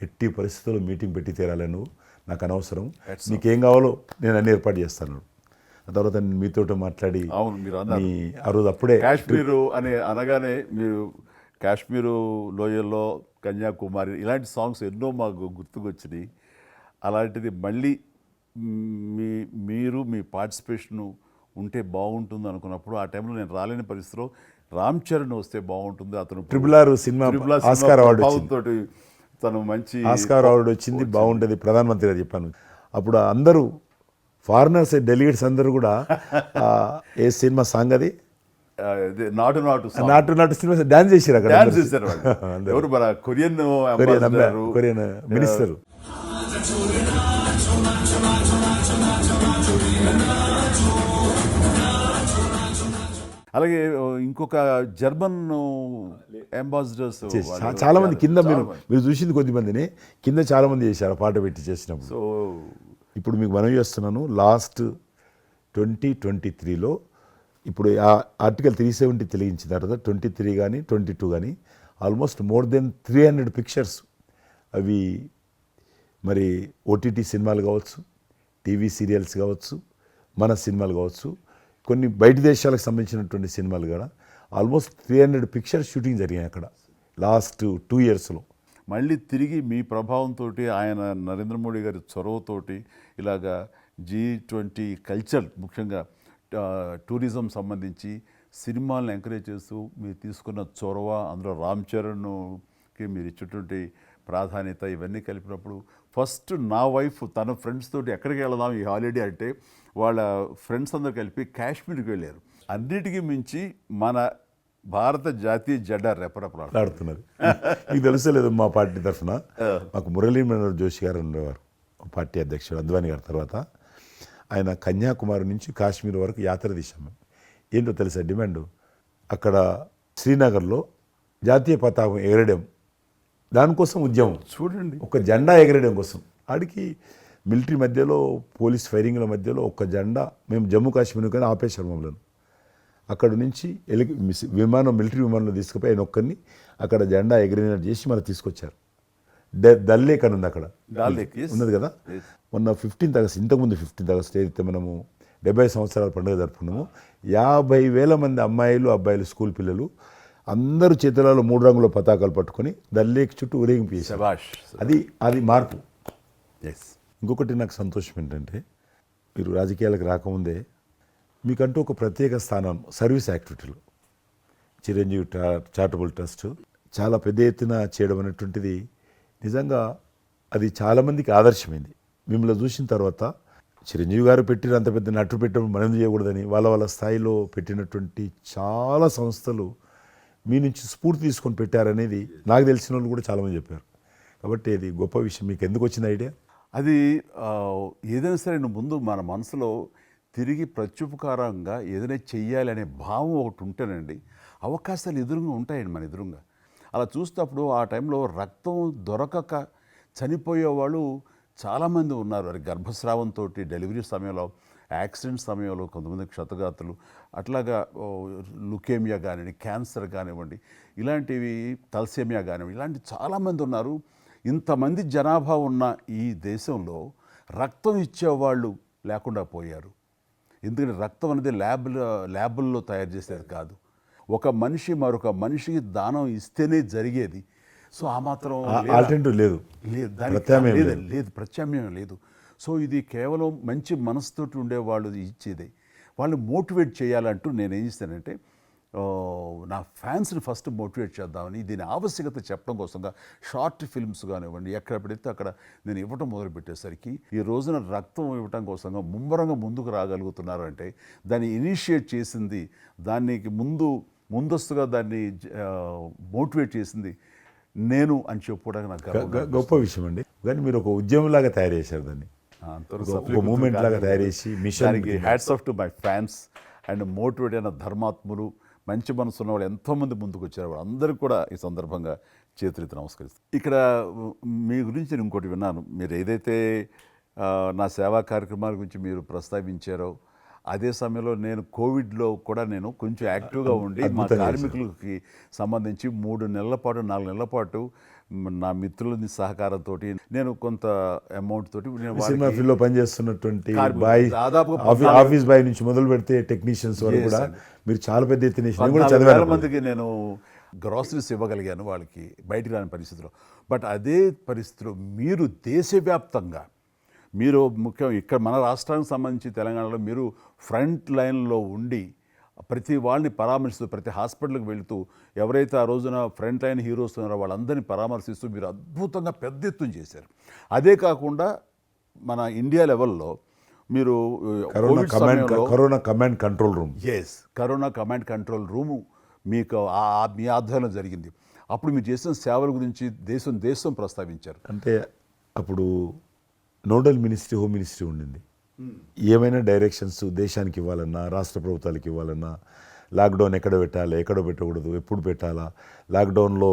ఎట్టి పరిస్థితుల్లో మీటింగ్ పెట్టి తీరాలి, నువ్వు నాకు అనవసరం, నీకేం కావాలో నేను అన్ని ఏర్పాటు చేస్తాను. ఆ తర్వాత నేను మీతో మాట్లాడి ఆ రోజు అప్పుడే కాశ్మీరు అనగానే మీరు కాశ్మీరు లోయల్లో కన్యాకుమారి ఇలాంటి సాంగ్స్ ఎన్నో మాకు గుర్తుకొచ్చినాయి. అలాంటిది మళ్ళీ మీరు మీ పార్టిసిపేషన్ ఉంటే బాగుంటుంది అనుకున్నప్పుడు ఆ టైంలో నేను రాలేని పరిస్థితిలో రామ్ చరణ్ వస్తే బాగుంటుంది, అతను triple R cinema Oscar award వచ్చింది. తోటి తను మంచి ఆస్కార్ అవార్డు వచ్చింది, బాగుంటుంది, ప్రధానమంత్రి గారు చెప్పాను. అప్పుడు అందరూ ఫారినర్స్ డెలిగేట్స్ అందరూ కూడా ఏ సినిమా సాంగ్ అది నాటు నాటు నాటు నాటు సినిమా డాన్స్ చేశారు అక్కడ. డాన్స్ చేశారు వాళ్ళు. ఎవరు మన కొరియన్ కొరియన్ మినిస్టర్. అలాగే ఇంకొక జర్మన్ అంబాసిడర్స్ చాలా మంది కింద మీరు చూసింది కొద్ది మందిని, కింద చాలా మంది చేశారు పాట పెట్టి చేసినప్పుడు. సో ఇప్పుడు మీకు మనవి చేస్తున్నాను, లాస్ట్ 2023లో ఇప్పుడు ఆ ఆర్టికల్ 370 తెలిగించిన తర్వాత 23 కానీ 22 కానీ ఆల్మోస్ట్ మోర్ దెన్ 300 పిక్చర్స్ అవి మరి ఓటీటీ సినిమాలు కావచ్చు, టీవీ సీరియల్స్ కావచ్చు, మన సినిమాలు కావచ్చు, కొన్ని బయట దేశాలకు సంబంధించినటువంటి సినిమాలు కూడా ఆల్మోస్ట్ 300 పిక్చర్స్ షూటింగ్ జరిగాయి అక్కడ లాస్ట్ 2 ఇయర్స్లో. మళ్ళీ తిరిగి మీ ప్రభావంతో ఆయన నరేంద్ర మోడీ గారి చొరవతోటి ఇలాగా G20 కల్చర్ ముఖ్యంగా టూరిజం సంబంధించి సినిమాలను ఎంకరేజ్ చేస్తూ మీరు తీసుకున్న చొరవ, అందులో రామ్ చరణ్కి మీరు ఇచ్చేటువంటి ప్రాధాన్యత ఇవన్నీ కలిపినప్పుడు ఫస్ట్ నా వైఫ్ తన ఫ్రెండ్స్ తోటి ఎక్కడికి వెళదాం ఈ హాలిడే అంటే వాళ్ళ ఫ్రెండ్స్ అందరు కలిపి కాశ్మీర్కి వెళ్ళారు. అన్నిటికీ మించి మన భారత జాతీయ జెండా రెపరెపలాడుతున్నది. మీకు తెలుసలేదు, మా పార్టీ తరఫున మాకు మురళీ మనోహర్ జోషి గారు ఉండేవారు, పార్టీ అధ్యక్షుడు అద్వానీ గారి తర్వాత. ఆయన కన్యాకుమారి నుంచి కాశ్మీర్ వరకు యాత్ర తీశాం. ఏంటో తెలుసా డిమాండ్? అక్కడ శ్రీనగర్లో జాతీయ పతాకం ఎగరడం, దానికోసం ఉద్యమం. చూడండి, ఒక జెండా ఎగరడం కోసం. ఆడికి మిలిటరీ మధ్యలో, పోలీస్ ఫైరింగ్ల మధ్యలో ఒక జెండా మేము జమ్మూ కాశ్మీర్ కానీ ఆపేశారు మమ్మల్ని. అక్కడ నుంచి విమానం, మిలిటరీ విమానంలో తీసుకుపోయి ఆయన ఒక్కరిని అక్కడ జెండా ఎగిరినట్టు చేసి మనకు తీసుకొచ్చారు. దల్ లేక్ అని ఉంది అక్కడ, ఉన్నది కదా. మొన్న 15th ఆగస్ట్, ఇంతకుముందు 15th ఆగస్ట్ ఏదైతే మనము 70 సంవత్సరాల పండుగ జరుపుకున్నాము, 50,000 మంది అమ్మాయిలు అబ్బాయిలు స్కూల్ పిల్లలు అందరూ చేతులలో 3 రంగుల పతాకాలు పట్టుకొని దల్ లేక్ చుట్టూ ఊరేగింపు చేశారు. అది మార్పు. ఇంకొకటి నాకు సంతోషం ఏంటంటే, మీరు రాజకీయాలకు రాకముందే మీకంటూ ఒక ప్రత్యేక స్థానం సర్వీస్ యాక్టివిటీలు, చిరంజీవి చారిటబుల్ ట్రస్ట్ చాలా పెద్ద ఎత్తున చేయడం అనేటువంటిది నిజంగా అది చాలామందికి ఆదర్శమైంది. మిమ్మల్ని చూసిన తర్వాత చిరంజీవి గారు పెట్టిన అంత పెద్ద నటు పెట్టడం మనం చేయకూడదని వాళ్ళ స్థాయిలో పెట్టినటువంటి చాలా సంస్థలు మీ నుంచి స్ఫూర్తి తీసుకొని పెట్టారనేది నాకు తెలిసిన వాళ్ళు కూడా చాలామంది చెప్పారు. కాబట్టి అది గొప్ప విషయం. మీకు ఎందుకు వచ్చింది ఐడియా? అది ఏదైనా సరే ముందు మన మనసులో తిరిగి ప్రత్యుపకారంగా ఏదైనా చెయ్యాలి అనే భావం ఒకటి ఉంటేనండి అవకాశాలు ఎదురుగా ఉంటాయండి మన ఎదురుగా. అలా చూసినప్పుడు ఆ టైంలో రక్తం దొరకక చనిపోయేవాళ్ళు చాలామంది ఉన్నారు. అది గర్భస్రావంతో, డెలివరీ సమయంలో, యాక్సిడెంట్ సమయంలో కొంతమంది క్షతగాతులు, అట్లాగా లుకేమియా కానివ్వండి, క్యాన్సర్ కానివ్వండి, ఇలాంటివి తలసేమియా కానివ్వండి, ఇలాంటి చాలామంది ఉన్నారు. ఇంతమంది జనాభా ఉన్న ఈ దేశంలో రక్తం ఇచ్చేవాళ్ళు లేకుండా పోయారు. ఎందుకంటే రక్తం అనేది ల్యాబుల్లో తయారు చేసేది కాదు, ఒక మనిషి మరొక మనిషికి దానం ఇస్తేనే జరిగేది. సో ఆ మాత్రం ఆల్టర్నేటివ్ లేదు, ప్రత్యామ్నాయం లేదు. సో ఇది కేవలం మంచి మనసుతోటి ఉండేవాళ్ళు ఇచ్చేదే. వాళ్ళు మోటివేట్ చేయాలంటూ నేను ఏం చేస్తానంటే, నా ఫ్యాన్స్ని ఫస్ట్ మోటివేట్ చేద్దామని దీని ఆవశ్యకత చెప్పడం కోసంగా షార్ట్ ఫిల్మ్స్ కానివ్వండి, ఎక్కడ పెడితే అక్కడ నేను ఇవ్వటం మొదలుపెట్టేసరికి ఈ రోజున రక్తం ఇవ్వటం కోసంగా ముమ్మరంగా ముందుకు రాగలుగుతున్నారు అంటే దాన్ని ఇనిషియేట్ చేసింది, దానికి ముందస్తుగా దాన్ని మోటివేట్ చేసింది నేను అని చెప్పుకోవడానికి నాకు గొప్ప విషయం అండి. కానీ మీరు ఒక ఉద్యమంలాగా తయారు చేశారు దాన్ని, ఒక మూమెంట్ లాగా తయారు చేసి మిషన్కి hats off to my fans and motivate అయిన ధర్మాత్ములు, మంచి మనసు ఉన్న వాళ్ళు ఎంతోమంది ముందుకు వచ్చారు. వాళ్ళందరికీ కూడా ఈ సందర్భంగా చేతులెత్తి నమస్కరిస్తాను. ఇక్కడ మీ గురించి నేను ఇంకోటి విన్నాను, మీరు ఏదైతే నా సేవా కార్యక్రమాల గురించి మీరు ప్రస్తావించారో అదే సమయంలో నేను కోవిడ్లో కూడా నేను కొంచెం యాక్టివ్గా ఉండి మా కార్మికులకి సంబంధించి 3 నెలల పాటు 4 నెలల పాటు నా మిత్రుల సహకారంతో నేను కొంత అమౌంట్ తోటి సినిమా ఫీల్డ్లో పనిచేస్తున్నటువంటి బాయ్, ఆఫీస్ బాయ్ నుంచి మొదలు పెడితే టెక్నీషియన్స్ వరకు కూడా మీరు చాలా పెద్ద ఎత్తున చాలా మందికి నేను గ్రాసరీస్ ఇవ్వగలిగాను వాళ్ళకి బయటికి రాని పరిస్థితిలో. బట్ అదే పరిస్థితిలో మీరు దేశవ్యాప్తంగా మీరు ముఖ్యం ఇక్కడ మన రాష్ట్రానికి సంబంధించి తెలంగాణలో మీరు ఫ్రంట్ లైన్లో ఉండి ప్రతి వాళ్ళని పరామర్శిస్తూ ప్రతి హాస్పిటల్కి వెళుతూ ఎవరైతే ఆ రోజున ఫ్రంట్ లైన్ హీరోస్ ఉన్నారో వాళ్ళందరినీ పరామర్శిస్తూ మీరు అద్భుతంగా పెద్ద ఎత్తున చేశారు. అదే కాకుండా మన ఇండియా లెవెల్లో మీరు corona command control room, corona command control room మీకు మీ ఆధ్వర్యంలో జరిగింది. అప్పుడు మీరు చేసిన సేవల గురించి దేశం ప్రస్తావించారు. అంటే అప్పుడు నోడల్ మినిస్ట్రీ హోమ్ మినిస్ట్రీ ఉండింది. ఏమైనా డైరెక్షన్స్ దేశానికి ఇవ్వాలన్నా, రాష్ట్ర ప్రభుత్వాలకు ఇవ్వాలన్నా, లాక్డౌన్ ఎక్కడ పెట్టాలి, ఎక్కడ పెట్టకూడదు, ఎప్పుడు పెట్టాలా, లాక్డౌన్లో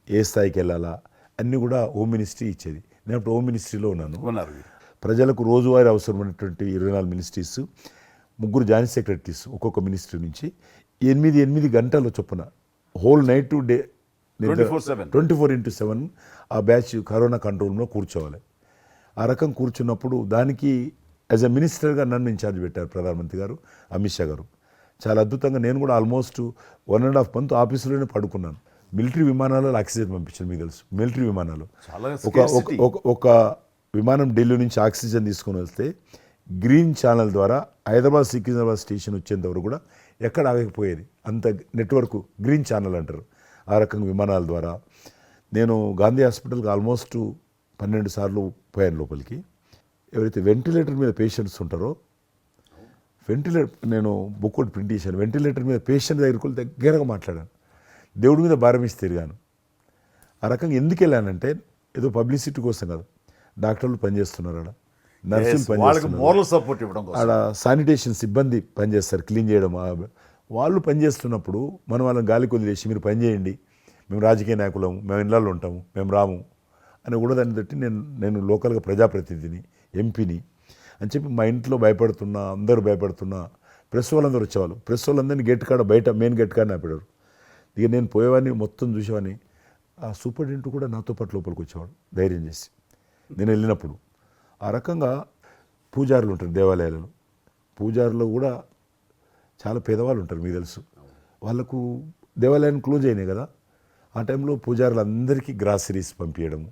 ఏ స్థాయికి వెళ్ళాలా అన్నీ కూడా హోమ్ మినిస్ట్రీ ఇచ్చేది. నేను అప్పుడు హోమ్ మినిస్ట్రీలో ఉన్నాను. ప్రజలకు రోజువారీ అవసరమైనటువంటి 24 మినిస్ట్రీస్, 3 జాయింట్ సెక్రటరీస్ ఒక్కొక్క మినిస్ట్రీ నుంచి 8 గంటల చొప్పున హోల్ నైట్ టు డే 24/7 ఆ బ్యాచ్ కరోనా కంట్రోల్లో కూర్చోవాలి. ఆ రకం కూర్చున్నప్పుడు దానికి యాజ్ ఎ మినిస్టర్గా నన్ను ఇన్ఛార్జ్ పెట్టారు ప్రధానమంత్రి గారు, అమిత్ షా గారు. చాలా అద్భుతంగా నేను కూడా ఆల్మోస్ట్ 1.5 month ఆఫీసులోనే పడుకున్నాను. మిలిటరీ విమానాలలో ఆక్సిజన్ పంపించాను, మీకు తెలుసు. మిలిటరీ విమానాలు ఒక విమానం ఢిల్లీ నుంచి ఆక్సిజన్ తీసుకొని వస్తే గ్రీన్ ఛానల్ ద్వారా హైదరాబాద్ సికింద్రాబాద్ స్టేషన్ వచ్చేంత వరకు కూడా ఎక్కడ ఆగకపోయేది. అంత నెట్వర్క్ గ్రీన్ ఛానల్ అంటారు. ఆ రకంగా విమానాల ద్వారా నేను గాంధీ హాస్పిటల్కి ఆల్మోస్ట్ 12 సార్లు పోయాను లోపలికి. ఎవరైతే వెంటిలేటర్ మీద పేషెంట్స్ ఉంటారో నేను బుక్ ఒకటి ప్రింట్ చేశాను. వెంటిలేటర్ మీద పేషెంట్ దగ్గరగా మాట్లాడాను. దేవుడి మీద భారం ఇచ్చి తిరిగాను. ఆ రకంగా ఎందుకు వెళ్ళానంటే ఏదో పబ్లిసిటీ కోసం కాదు. డాక్టర్లు పనిచేస్తున్నారు, ఆడ నర్సులు పనిచేస్తున్నారు, ఆడ శానిటేషన్ సిబ్బంది పనిచేస్తారు, క్లీన్ చేయడం. వాళ్ళు పనిచేస్తున్నప్పుడు మనం వాళ్ళని గాలికి వదిలేసి మీరు పని చేయండి, మేము రాజకీయ నాయకులము, మేము ఇళ్ళల్లో ఉంటాము, మేము రాము అని కూడా దాన్ని బట్టి నేను లోకల్గా ప్రజాప్రతినిధిని, ఎంపీని అని చెప్పి మా ఇంట్లో భయపడుతున్నా, అందరూ భయపడుతున్నా, ప్రెస్ వాళ్ళందరూ వచ్చేవాళ్ళు. ప్రెస్ వాళ్ళందరినీ గేట్ కాడ బయట మెయిన్ గేట్ కాడ ఆపాడారు. ఇక నేను పోయేవాడిని, మొత్తం చూసేవాడిని. ఆ సూపరింటెండెంట్ కూడా నాతో పాటు లోపలికి వచ్చేవాడు ధైర్యం చేసి నేను వెళ్ళినప్పుడు. ఆ రకంగా పూజారులు ఉంటారు దేవాలయాలలో. పూజారులు కూడా చాలా పేదవాళ్ళు ఉంటారు, మీకు తెలుసు. వాళ్ళకు దేవాలయాన్ని క్లోజ్ అయినాయి కదా. ఆ టైంలో పూజారులు అందరికీ గ్రాసరీస్ పంపించడము,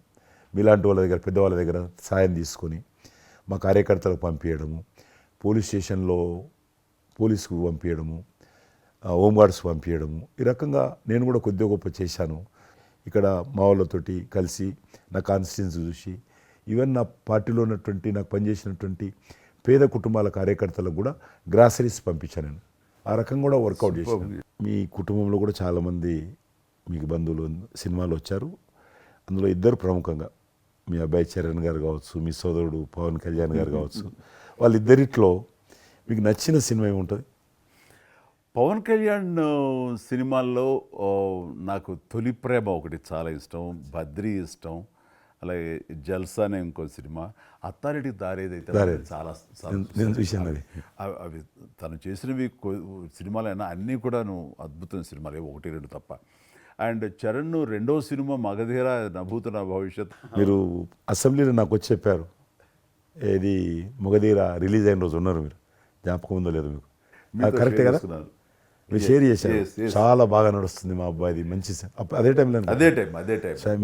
మీలాంటి వాళ్ళ దగ్గర పెద్దవాళ్ళ దగ్గర సాయం తీసుకొని మా కార్యకర్తలకు పంపించడము, పోలీస్ స్టేషన్లో పోలీసుకు పంపించడము, హోంగార్డ్స్ పంపించడము. ఈ రకంగా నేను కూడా కొద్దిగా గొప్ప చేశాను. ఇక్కడ మా వాళ్ళతోటి కలిసి నా కాన్స్టిట్యున్సీ చూసి ఈవెన్ నా పార్టీలో ఉన్నటువంటి నాకు పనిచేసినటువంటి పేద కుటుంబాల కార్యకర్తలకు కూడా గ్రాసరీస్ పంపించాను నేను. ఆ రకంగా కూడా వర్కౌట్ చేశాను. మీ కుటుంబంలో కూడా చాలామంది మీకు బంధువులు సినిమాలు వచ్చారు. అందులో 2 ప్రముఖంగా మీ అబ్బాయి చరణ్ గారు కావచ్చు, మీ సోదరుడు పవన్ కళ్యాణ్ గారు కావచ్చు. వాళ్ళిద్దరిట్లో మీకు నచ్చిన సినిమా ఏముంటుంది? పవన్ కళ్యాణ్ సినిమాల్లో నాకు తొలి ప్రేమ ఒకటి చాలా ఇష్టం, బద్రీ ఇష్టం, అలాగే జల్సా అనే ఇంకో సినిమా, అత్తారింటికి దారేదైతే చాలా నేను చూశాను. అవి తను చేసినవి సినిమాలైనా అన్నీ కూడాను అద్భుతమైన సినిమాలు, 1-2 తప్ప. అండ్ చరణ్ రెండో సినిమా మగధీర నభూతన భవిష్యత్. మీరు అసెంబ్లీలో నాకు వచ్చి చెప్పారు, ఏది మగధీర రిలీజ్ అయిన రోజు ఉన్నారు మీరు, జ్ఞాపకం ఉందో లేదో మీకు? కరెక్టే కదా, మీరు షేర్ చేశారు. చాలా బాగా నడుస్తుంది మా అబ్బాయిది, మంచి. అదే టైంలో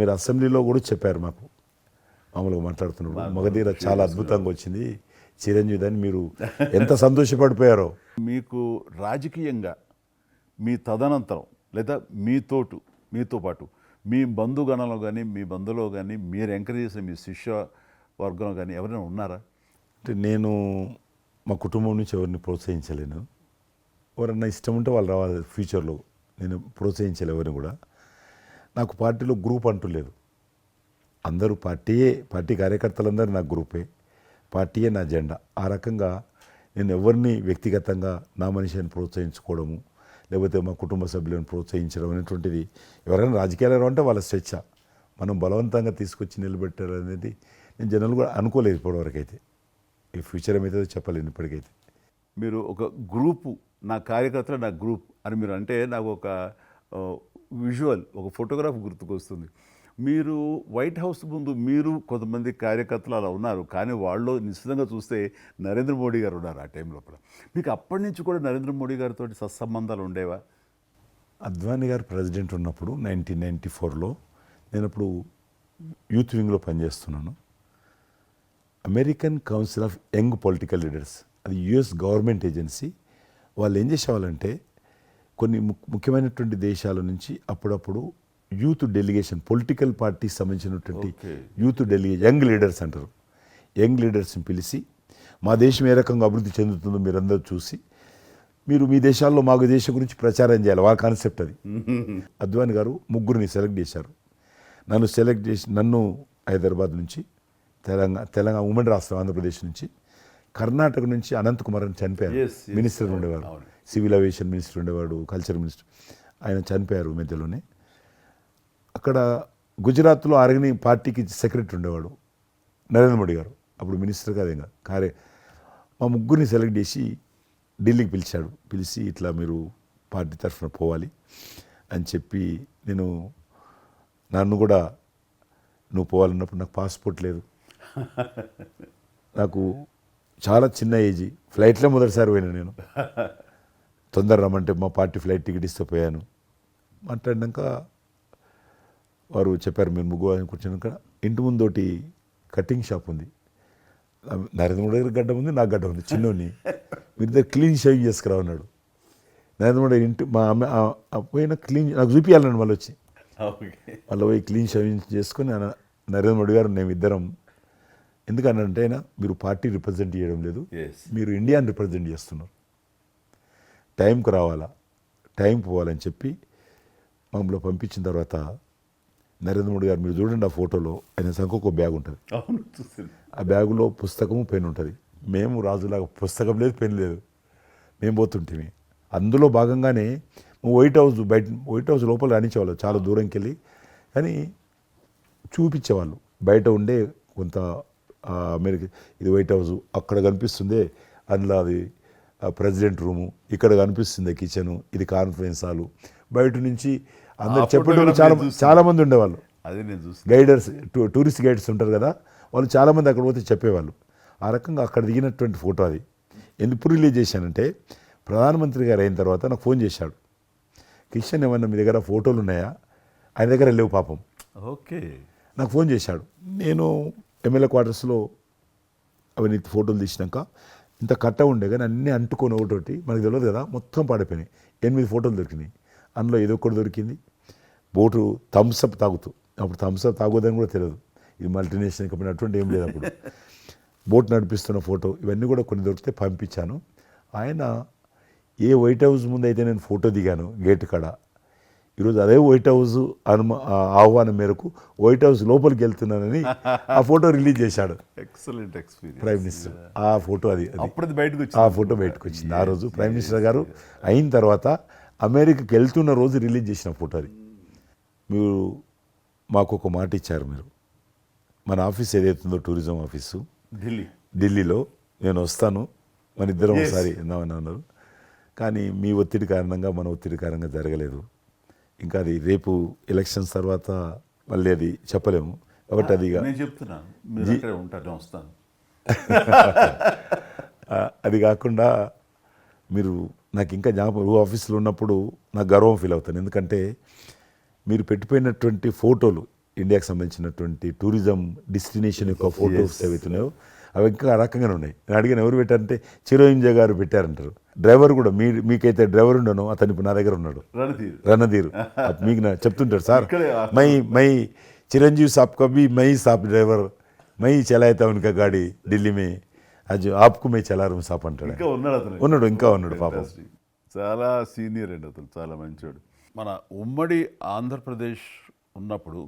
మీరు అసెంబ్లీలో కూడా చెప్పారు మాకు, మామూలుగా మాట్లాడుతున్నారు, మగధీర చాలా అద్భుతంగా వచ్చింది, చిరంజీవి అని. మీరు ఎంత సంతోషపడిపోయారో. మీకు రాజకీయంగా మీ తదనంతరం లేదా మీతో పాటు మీ బంధుగణంలో కానీ మీ బంధువులో కానీ మీరు ఎంకరేజ్ చేసిన మీ శిష్య వర్గంలో కానీ ఎవరైనా ఉన్నారా? అంటే నేను మా కుటుంబం నుంచి ఎవరిని ప్రోత్సహించలేను. ఎవరన్నా ఇష్టం ఉంటే వాళ్ళు రావాలి ఫ్యూచర్లో. నేను ప్రోత్సహించలే ఎవరిని కూడా. నాకు పార్టీలో గ్రూప్ అంటూ లేదు. అందరూ పార్టీ కార్యకర్తలందరూ నా గ్రూపే, పార్టీయే నా జెండా. ఆ రకంగా నేను ఎవరిని వ్యక్తిగతంగా నా మనిషిని ప్రోత్సహించుకోవడము, లేకపోతే మా కుటుంబ సభ్యులను ప్రోత్సహించడం అనేటువంటిది, ఎవరైనా రాజకీయాలు అంటే వాళ్ళ స్వేచ్ఛ, మనం బలవంతంగా తీసుకొచ్చి నిలబెట్టారు అనేది నేను జనాలు కూడా అనుకోలేదు ఇప్పటివరకు అయితే. ఈ ఫ్యూచర్ ఏమైతే చెప్పలేను ఇప్పటికైతే. మీరు ఒక గ్రూపు, నా కార్యకర్తలు నా గ్రూప్ అని మీరు అంటే నాకు ఒక విజువల్, ఒక ఫోటోగ్రాఫ్ గుర్తుకొస్తుంది. మీరు వైట్ హౌస్ ముందు మీరు కొంతమంది కార్యకర్తలు అలా ఉన్నారు, కానీ వాళ్ళు నిశ్చితంగా చూస్తే నరేంద్ర మోడీ గారు ఉన్నారు ఆ టైం లోపల. మీకు అప్పటి నుంచి కూడా నరేంద్ర మోడీ గారితో సత్సంబంధాలు ఉండేవా? అద్వానీ గారు ప్రెసిడెంట్ ఉన్నప్పుడు 1994లో నేను అప్పుడు యూత్ వింగ్లో పనిచేస్తున్నాను. American council of young political leaders, అది యుఎస్ గవర్నమెంట్ ఏజెన్సీ. వాళ్ళు ఏం చేసేవాళ్ళంటే కొన్ని ముఖ్యమైనటువంటి దేశాల నుంచి అప్పుడప్పుడు యూత్ డెలిగేషన్, పొలిటికల్ పార్టీకి సంబంధించినటువంటి యూత్ డెలిగేషన్, యంగ్ లీడర్స్ అంటారు, యంగ్ లీడర్స్ని పిలిచి మా దేశం ఏ రకంగా అభివృద్ధి చెందుతుందో మీరందరూ చూసి మీరు మీ దేశాల్లో మాకు దేశం గురించి ప్రచారం చేయాలి. వాళ్ళ కాన్సెప్ట్ అది. అద్వాని గారు ముగ్గురిని సెలెక్ట్ చేశారు. నన్ను హైదరాబాద్ నుంచి, తెలంగాణ ఉమ్మడి రాష్ట్రం ఆంధ్రప్రదేశ్ నుంచి, కర్ణాటక నుంచి అనంత్ కుమార్ అని చనిపోయారు. మినిస్టర్ ఉండేవారు, సివిల్ అవియేషన్ మినిస్టర్ ఉండేవాడు, కల్చర్ మినిస్టర్. ఆయన చనిపోయారు మధ్యలోనే. అక్కడ గుజరాత్లో అరగని పార్టీకి సెక్రటరీ ఉండేవాడు నరేంద్ర మోడీ గారు, అప్పుడు మినిస్టర్ కాదేం కాదు. మా ముగ్గురిని సెలెక్ట్ చేసి ఢిల్లీకి పిలిచాడు. పిలిచి ఇట్లా మీరు పార్టీ తరఫున పోవాలి అని చెప్పి, నన్ను కూడా నువ్వు పోవాలన్నప్పుడు నాకు పాస్పోర్ట్ లేదు, నాకు చాలా చిన్న ఏజీ, ఫ్లైట్లో మొదటిసారి పోయినా నేను. తొందర రమ్మంటే మా పార్టీ ఫ్లైట్ టికెట్ ఇస్తే పోయాను. మాట్లాడినాక వారు చెప్పారు మీరు ముగ్గురు కూర్చున్నాక ఇంటి ముందోటి కటింగ్ షాప్ ఉంది, నరేంద్ర మోడీ గారి గడ్డ ఉంది, నాకు గడ్డ ఉంది, చిన్నోని మీరు దగ్గర క్లీన్ షేవింగ్ చేసుకురా అన్నాడు. నరేంద్ర మోడీ ఇంటి మా అమ్మ పోయిన క్లీన్ నాకు చూపించాలండి. మళ్ళీ వచ్చి మళ్ళీ పోయి క్లీన్ షేవింగ్ చేసుకొని నరేంద్ర మోడీ గారు మేము ఇద్దరం, ఎందుకనంటే అయినా మీరు పార్టీ రిప్రజెంట్ చేయడం లేదు, మీరు ఇండియాని రిప్రజెంట్ చేస్తున్నారు, టైంకి రావాలా, టైంకి పోవాలని చెప్పి మమ్మల్ని పంపించిన తర్వాత నరేంద్ర మోడీ గారు మీరు చూడండి ఆ ఫోటోలో ఆయన సంఖ్యకు బ్యాగ్ ఉంటుంది, ఆ బ్యాగులో పుస్తకము పెన్ ఉంటుంది. మేము రాజులాగా పుస్తకం లేదు, పెన్ లేదు, మేము పోతుంటే అందులో భాగంగానే వైట్ హౌస్ లోపల రాణించేవాళ్ళు, చాలా దూరంకి వెళ్ళి, కానీ చూపించేవాళ్ళు. బయట ఉండే కొంత అమెరికా ఇది వైట్ హౌస్ అక్కడ కనిపిస్తుంది, అందులో అది ప్రెసిడెంట్ రూము, ఇక్కడ కనిపిస్తుంది కిచెను, ఇది కాన్ఫరెన్స్ హాలు. బయట నుంచి అందరు చెప్పేటోళ్ళు చాలా మంది ఉండేవాళ్ళు, గైడర్స్, టూరిస్ట్ గైడ్స్ ఉంటారు కదా, వాళ్ళు చాలామంది అక్కడ పోతే చెప్పేవాళ్ళు. ఆ రకంగా అక్కడ దిగినటువంటి ఫోటో అది. ఎందుకు రిలీజ్ చేశానంటే ప్రధానమంత్రి గారు అయిన తర్వాత నాకు ఫోన్ చేశాడు, కిషన్ ఏమన్నా మీ దగ్గర ఫోటోలు ఉన్నాయా? ఆయన దగ్గర లేవు పాపం. ఓకే, నాకు ఫోన్ చేశాడు. నేను ఎమ్మెల్యే క్వార్టర్స్లో అవన్నీ ఫోటోలు తీసినాక ఇంత కట్ట ఉండే కానీ అన్నీ అంటుకొని ఒకటి మనకు తెలియదు కదా, మొత్తం పాడిపోయినాయి. 8 ఫోటోలు దొరికినాయి. అందులో ఏదో ఒకటి దొరికింది, బోటు థమ్స్అప్ తాగుతూ, అప్పుడు థమ్స్అప్ తాగొద్దని కూడా తెలియదు, ఇది మల్టీనేషనల్ కంపెనీ అటువంటి ఏం లేదు అప్పుడు. బోట్ నడిపిస్తున్న ఫోటో, ఇవన్నీ కూడా కొన్ని దొరికితే పంపించాను. ఆయన ఏ వైట్ హౌస్ ముందు అయితే నేను ఫోటో దిగాను గేట్ కాడ, ఈరోజు అదే వైట్ హౌస్ ఆహ్వానం మేరకు వైట్ హౌస్ లోపలికి వెళ్తున్నానని ఆ ఫోటో రిలీజ్ చేశాడు. Excellent experience prime minister. ఆ ఫోటో అది బయటకు ఆ ఫోటో బయటకు వచ్చింది. ఆ రోజు ప్రైమ్ మినిస్టర్ గారు అయిన తర్వాత అమెరికాకి వెళ్తున్న రోజు రిలీజ్ చేసిన ఫోటో అది. మీరు మాకు ఒక మాట ఇచ్చారు, మీరు మన ఆఫీస్ ఏదైతుందో టూరిజం ఆఫీసు ఢిల్లీలో నేను వస్తాను, మన ఇద్దరం ఒకసారి అన్నారు. కానీ మీ ఒత్తిడి కారణంగా మన ఒత్తిడి కారణంగా జరగలేదు. ఇంకా అది రేపు ఎలక్షన్స్ తర్వాత మళ్ళీ అది చెప్పలేము కాబట్టి అది వస్తాను. అది కాకుండా మీరు నాకు ఇంకా జ్ఞాపకం, ఆఫీస్లో ఉన్నప్పుడు నాకు గర్వం ఫీల్ అవుతాను. ఎందుకంటే మీరు పెట్టిపోయినటువంటి ఫోటోలు, ఇండియాకి సంబంధించినటువంటి టూరిజం డెస్టినేషన్ యొక్క ఫోటోస్ ఏవైతున్నాయో అవి ఇంకా ఆ రకంగానే ఉన్నాయి. నేను అడిగిన ఎవరు పెట్టారంటే చిరంజీవి గారు పెట్టారంటారు. డ్రైవర్ కూడా మీకైతే డ్రైవర్ ఉండను, అతను ఇప్పుడు నా దగ్గర ఉన్నాడు, రణధీర్. మీకు చెప్తుంటాడు, సార్ మై చిరంజీవి సాబ్ కभी మై సాబ్ డ్రైవర్ మై చలాయితా ఉనకా గాడి ఢిల్లీ మే అది ఆప్కు మై చలా రూమ్ సాప్ అంటాడు. ఇంకా ఉన్నాడు పాపం. చాలా సీనియర్ అండి అతను, చాలా మంచోడు. మన ఉమ్మడి ఆంధ్రప్రదేశ్ ఉన్నప్పుడు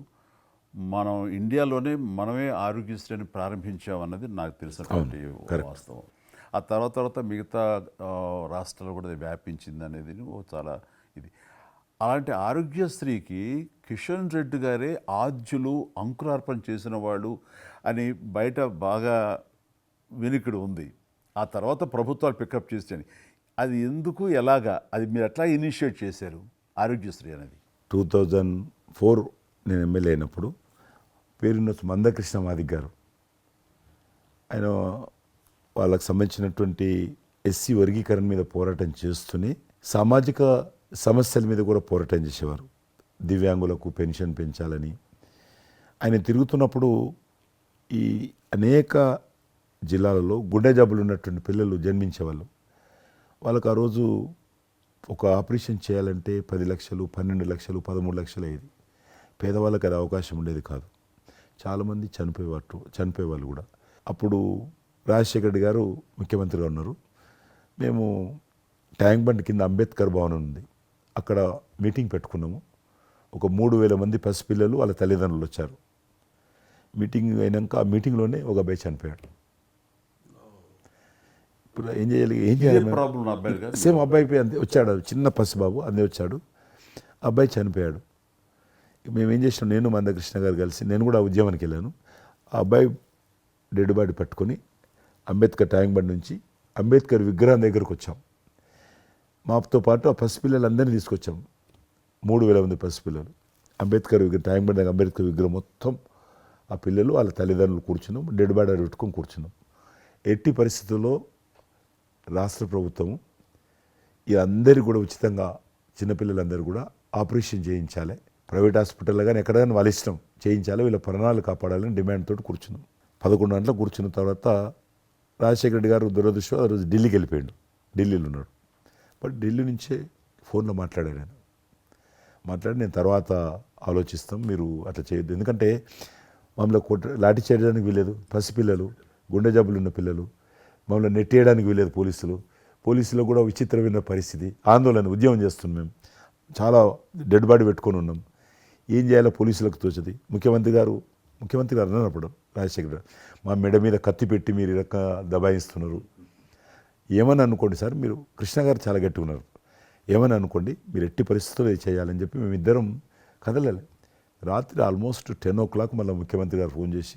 మనం ఇండియాలోనే మనమే ఆరోగ్యశ్రీని ప్రారంభించామన్నది నాకు తెలిసినటువంటి వాస్తవం. ఆ తర్వాత మిగతా రాష్ట్రాలు కూడా వ్యాపించింది అనేది చాలా ఇది. అలాంటి ఆరోగ్యశ్రీకి కిషన్ రెడ్డి గారే ఆద్యులు, అంకురార్పణ చేసిన వాళ్ళు అని బయట బాగా వెనుకడు ఉంది. ఆ తర్వాత ప్రభుత్వాలు పికప్ చేస్తాయి. అది ఎందుకు, ఎలాగా, అది మీరు ఎట్లా ఇనిషియేట్ చేశారు ఆరోగ్యశ్రీ అనేది? 2004 నేను ఎమ్మెల్యే అయినప్పుడు పేరున్న మందకృష్ణ మాదిక్ గారు, ఆయన వాళ్ళకు సంబంధించినటువంటి ఎస్సీ వర్గీకరణ మీద పోరాటం చేస్తూనే సామాజిక సమస్యల మీద కూడా పోరాటం చేసేవారు. దివ్యాంగులకు పెన్షన్ పెంచాలని ఆయన తిరుగుతున్నప్పుడు ఈ అనేక జిల్లాలలో గుండె జబ్బులు ఉన్నటువంటి పిల్లలు జన్మించేవాళ్ళు. వాళ్ళకు ఆ రోజు ఒక ఆపరేషన్ చేయాలంటే 10 లక్షలు, 12 లక్షలు, 13 లక్షలు అయ్యేది. పేదవాళ్ళకి అది అవకాశం ఉండేది కాదు. చాలామంది చనిపోయేవాళ్ళు కూడా. అప్పుడు రాజశేఖర రెడ్డి గారు ముఖ్యమంత్రిగా ఉన్నారు. మేము ట్యాంక్ బండ్ కింద అంబేద్కర్ భవనం ఉంది, అక్కడ మీటింగ్ పెట్టుకున్నాము. ఒక 3,000 మంది పసిపిల్లలు వాళ్ళ తల్లిదండ్రులు వచ్చారు. మీటింగ్ అయినాక ఆ మీటింగ్లోనే ఒక అబ్బాయి చనిపోయాడు. ఇప్పుడు ఏం చేయాలి ప్రాబ్లం అబ్బాయి కాదు. సేమ్ అబ్బాయి అంతే వచ్చాడు, చిన్న పసిబాబు అందే వచ్చాడు, అబ్బాయి చనిపోయాడు. మేము ఏం చేసినాం, నేను మందకృష్ణ గారు కలిసి, నేను కూడా ఉద్యమానికి వెళ్ళాను. ఆ అబ్బాయి డెడ్ బాడీ పట్టుకొని అంబేద్కర్ ట్యాంక్ బండ్ నుంచి అంబేద్కర్ విగ్రహం దగ్గరకు వచ్చాం. మాతో పాటు ఆ పసిపిల్లలందరినీ తీసుకొచ్చాం. 3,000 మంది పసిపిల్లలు. అంబేద్కర్ విగ్రహం, ట్యాంక్ బండ్ దగ్గర అంబేద్కర్ విగ్రహం మొత్తం ఆ పిల్లలు వాళ్ళ తల్లిదండ్రులు కూర్చున్నాం, డెడ్ బాడీ పెట్టుకొని కూర్చున్నాం. ఎట్టి పరిస్థితుల్లో రాష్ట్ర ప్రభుత్వము ఈ అందరికీ కూడా ఉచితంగా చిన్నపిల్లలందరూ కూడా ఆపరేషన్ చేయించాలి, ప్రైవేట్ హాస్పిటల్లో కానీ ఎక్కడైనా వాళ్ళ ఇష్టం చేయించాలి, వీళ్ళ ప్రాణాలు కాపాడాలని డిమాండ్ తోటి కూర్చున్నాం. 11 గంటలకు కూర్చున్న తర్వాత రాజశేఖర రెడ్డి గారు దురదృష్టం ఆ రోజు ఢిల్లీకి వెళ్ళిపోయాడు. ఢిల్లీలో ఉన్నాడు. బట్ ఢిల్లీ నుంచే ఫోన్లో మాట్లాడాను నేను. మాట్లాడి నేను తర్వాత ఆలోచిస్తాం, మీరు అట్లా చేయొద్దు, ఎందుకంటే మమ్మల్ని లాఠీ చేయడానికి వీలేదు, పసిపిల్లలు, గుండె జబ్బులు ఉన్న పిల్లలు, మమ్మల్ని నెట్టేయడానికి వీలేదు పోలీసులు కూడా విచిత్రమైన పరిస్థితి, ఆందోళన, ఉద్యమం చేస్తున్నాం మేము, చాలా డెడ్ బాడీ పెట్టుకొని ఉన్నాం, ఏం చేయాలో పోలీసులకు తోచది. ముఖ్యమంత్రి గారు అన్నప్పుడు రాజశేఖర్ గారు మా మెడ మీద కత్తి పెట్టి మీరు ఈ రకంగా దబాయిస్తున్నారు, ఏమని అనుకోండి సార్, మీరు కృష్ణ గారు చాలా గట్టిగా ఉన్నారు, ఏమని అనుకోండి, మీరు ఎట్టి పరిస్థితుల్లో ఇది చేయాలని చెప్పి మేమిద్దరం కదలలే. రాత్రి ఆల్మోస్ట్ 10 o'clock మళ్ళీ ముఖ్యమంత్రి గారు ఫోన్ చేసి,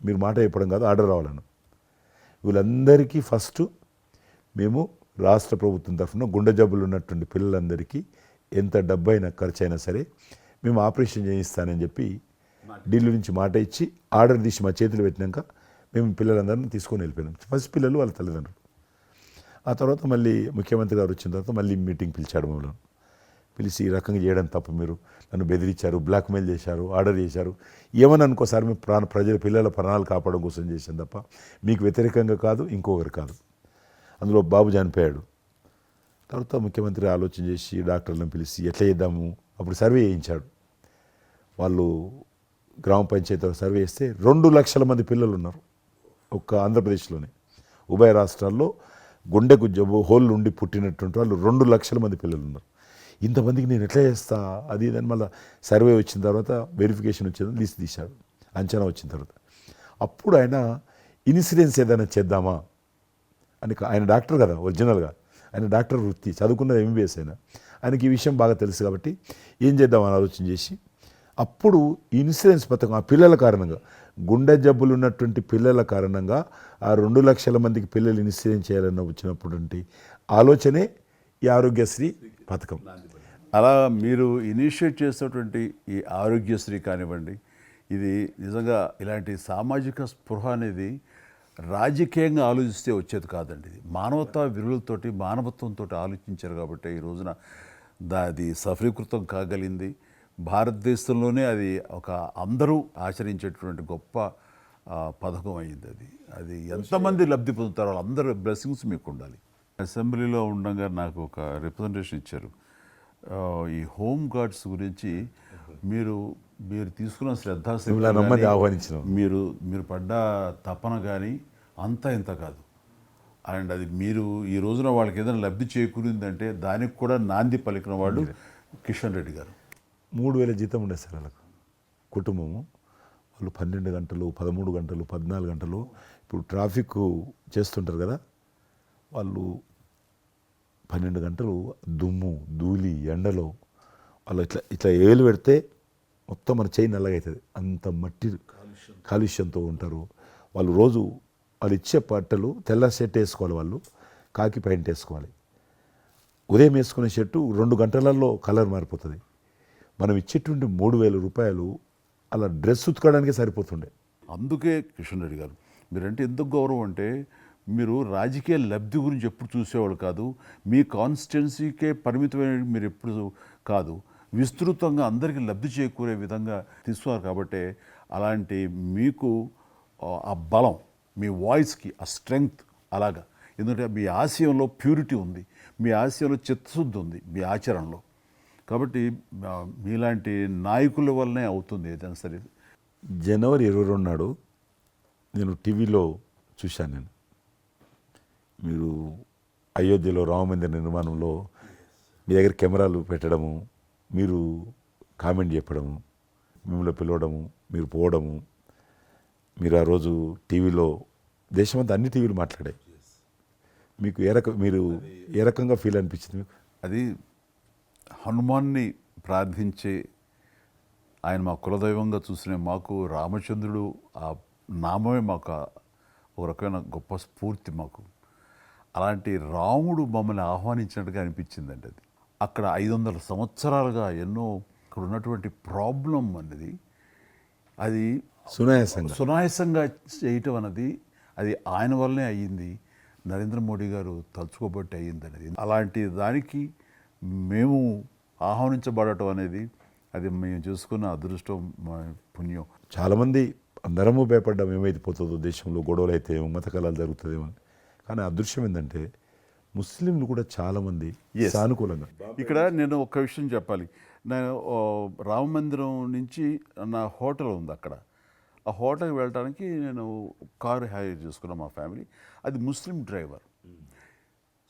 మీరు మాట చెప్పడం కాదు ఆర్డర్ రావాలను, వీళ్ళందరికీ ఫస్ట్ మేము రాష్ట్ర ప్రభుత్వం తరఫున గుండె జబ్బులు ఉన్నటువంటి పిల్లలందరికీ ఎంత డబ్బు అయినా ఖర్చు అయినా సరే మేము ఆపరేషన్ చేయిస్తానని చెప్పి ఢిల్లీ నుంచి మాట ఇచ్చి ఆర్డర్ తీసి మా చేతులు పెట్టినాక మేము పిల్లలందరినీ తీసుకొని వెళ్ళిపోయినాం, ఫస్ట్ పిల్లలు వాళ్ళ తల్లిదండ్రులు. ఆ తర్వాత మళ్ళీ ముఖ్యమంత్రి గారు వచ్చిన తర్వాత మళ్ళీ మీటింగ్ పిలిచాడు మమ్మల్ని. పిలిచి ఈ రకంగా చేయడం తప్పు, మీరు నన్ను బెదిరించారు, బ్లాక్మెయిల్ చేశారు, ఆర్డర్ చేశారు, ఏమని అనుకోసారి మేము ప్రజల పిల్లల ప్రాణాలు కాపాడడం కోసం చేశాం తప్ప మీకు వ్యతిరేకంగా కాదు, ఇంకొకరు కాదు. అందులో బాబు చనిపోయాడు. తర్వాత ముఖ్యమంత్రి ఆలోచన చేసి డాక్టర్లను పిలిచి ఎట్లా చేద్దాము, అప్పుడు సర్వే చేయించాడు. వాళ్ళు గ్రామ పంచాయతీలో సర్వే చేస్తే 2 లక్షల మంది పిల్లలు ఉన్నారు ఒక్క ఆంధ్రప్రదేశ్లోనే. ఉభయ రాష్ట్రాల్లో గుండెకు జబ్బు హోళ్ళు ఉండి పుట్టినటువంటి వాళ్ళు 2 లక్షల మంది పిల్లలు ఉన్నారు. ఇంతమందికి నేను ఎట్లా చేస్తా అది ఇదని మళ్ళీ సర్వే వచ్చిన తర్వాత వెరిఫికేషన్ వచ్చిన లిస్ట్ తీశాడు, అంచనా వచ్చిన తర్వాత అప్పుడు ఆయన ఇన్సూరెన్స్ ఏదైనా చేద్దామా అని, ఆయన డాక్టర్ కదా ఒరిజినల్గా, ఆయన డాక్టర్ వృత్తి చదువుకున్నది MBBS, ఆయనకి ఈ విషయం బాగా తెలుసు కాబట్టి ఏం చేద్దామని ఆలోచన చేసి అప్పుడు ఇన్సూరెన్స్ పథకం ఆ పిల్లల కారణంగా, గుండె జబ్బులు ఉన్నటువంటి పిల్లల కారణంగా ఆ 2 లక్షల మందికి పిల్లలు ఇన్సూరెన్స్ చేయాలన్న వచ్చినటువంటి ఆలోచనే ఈ ఆరోగ్యశ్రీ పథకం. అలా మీరు ఇనిషియేట్ చేసినటువంటి ఈ ఆరోగ్యశ్రీ కానివ్వండి, ఇది నిజంగా ఇలాంటి సామాజిక స్పృహ అనేది రాజకీయంగా ఆలోచిస్తే వచ్చేది కాదండి. ఇది మానవతా విలువలతోటి, మానవత్వంతో ఆలోచించారు కాబట్టి ఈ రోజున అది సఫలీకృతం కాగలిగింది. భారతదేశంలోనే అది ఒక అందరూ ఆచరించేటువంటి గొప్ప పథకం అయింది. అది ఎంతమంది లబ్ధి పొందుతారో వాళ్ళందరూ బ్లెస్సింగ్స్ మీకు ఉండాలి. అసెంబ్లీలో ఉండగా నాకు ఒక రిప్రజెంటేషన్ ఇచ్చారు. ఈ హోమ్ గార్డ్స్ గురించి మీరు తీసుకున్న శ్రద్ధ ఆహ్వానించిన మీరు పడ్డ తపన కానీ అంతా ఇంత కాదు. అండ్ అది మీరు ఈ రోజున వాళ్ళకి ఏదైనా లబ్ధి చేకూరిందంటే దానికి కూడా నాంది పలికిన వాడు కిషన్ రెడ్డి గారు. 3,000 జీతం ఉండేది సార్ వాళ్ళకు, కుటుంబము. వాళ్ళు 12 గంటలు, 13 గంటలు, 14 గంటలు ఇప్పుడు ట్రాఫిక్ చేస్తుంటారు కదా, వాళ్ళు 12 గంటలు దుమ్ము ధూళి ఎండలో వాళ్ళు ఇట్లా ఏలు పెడితే మొత్తం మన చేయి నల్లగవుతుంది, అంత మట్టి కాలుష్యంతో ఉంటారు వాళ్ళు. రోజు వాళ్ళు ఇచ్చే బట్టలు తెల్ల షర్ట్ వేసుకోవాలి, వాళ్ళు కాకి ప్యాంట్ వేసుకోవాలి. ఉదయం వేసుకునే షర్టు 2 గంటలలో కలర్ మారిపోతుంది. మనం ఇచ్చేటువంటి 3,000 రూపాయలు అలా డ్రెస్ ఉతకడానికే సరిపోతుండే. అందుకే కిషన్ రెడ్డి గారు మీరంటే ఎందుకు గౌరవం అంటే, మీరు రాజకీయ లబ్ధి గురించి ఎప్పుడు చూసేవాళ్ళు కాదు, మీ కాన్స్టిట్యున్సీకే పరిమితమైన మీరు ఎప్పుడు కాదు, విస్తృతంగా అందరికీ లబ్ధి చేకూరే విధంగా తీసుకున్నారు. కాబట్టి అలాంటి మీకు ఆ బలం మీ వాయిస్కి ఆ స్ట్రెంగ్త్ అలాగా. ఎందుకంటే మీ ఆశయంలో ప్యూరిటీ ఉంది, మీ ఆశయంలో చిత్తశుద్ధి ఉంది మీ ఆచరణలో. కాబట్టి మీలాంటి నాయకుల వల్లనే అవుతుంది ఏదైనా సరే. జనవరి 22 నాడు నేను టీవీలో చూశాను. నేను మీరు అయోధ్యలో రామమందిర నిర్మాణంలో మీ దగ్గర కెమెరాలు పెట్టడము, మీరు కామెంట్ చెప్పడము, మిమ్మల్ని పిలవడము, మీరు పోవడము, మీరు ఆ రోజు టీవీలో దేశమంతా అన్ని టీవీలు మాట్లాడాయి. మీకు మీరు ఏ రకంగా ఫీల్ అనిపించింది మీకు? అది హనుమాన్ని ప్రార్థించే ఆయన మా కులదైవంగా చూసిన మాకు రామచంద్రుడు ఆ నామమే మాకు ఒక రకమైన గొప్ప స్ఫూర్తి మాకు. అలాంటి రాముడు మమ్మల్ని ఆహ్వానించినట్టుగా అనిపించిందండి. అది అక్కడ 500 సంవత్సరాలుగా ఎన్నో అక్కడ ఉన్నటువంటి ప్రాబ్లం అనేది అది సునాయాసంగా చేయటం అన్నది అది ఆయన వల్లనే అయ్యింది, నరేంద్ర మోడీ గారు తలుచుకోబట్టి అయ్యింది అనేది. అలాంటి దానికి మేము ఆహ్వానించబడటం అనేది అది మేము చూసుకున్న అదృష్టం, మా పుణ్యం. చాలామంది అందరము భయపడ్డాం ఏమైతే పోతుందో, దేశంలో గొడవలు అయితే మత కళాలు జరుగుతుందేమో. కానీ అదృశ్యం ఏంటంటే ముస్లింలు కూడా చాలామంది సానుకూలంగా. ఇక్కడ నేను ఒక విషయం చెప్పాలి. నేను రామ మందిరం నుంచి నా హోటల్ ఉంది అక్కడ. ఆ హోటల్కి వెళ్ళడానికి నేను కారు హైర్ చేసుకున్నాను మా ఫ్యామిలీ. అది ముస్లిం డ్రైవర్.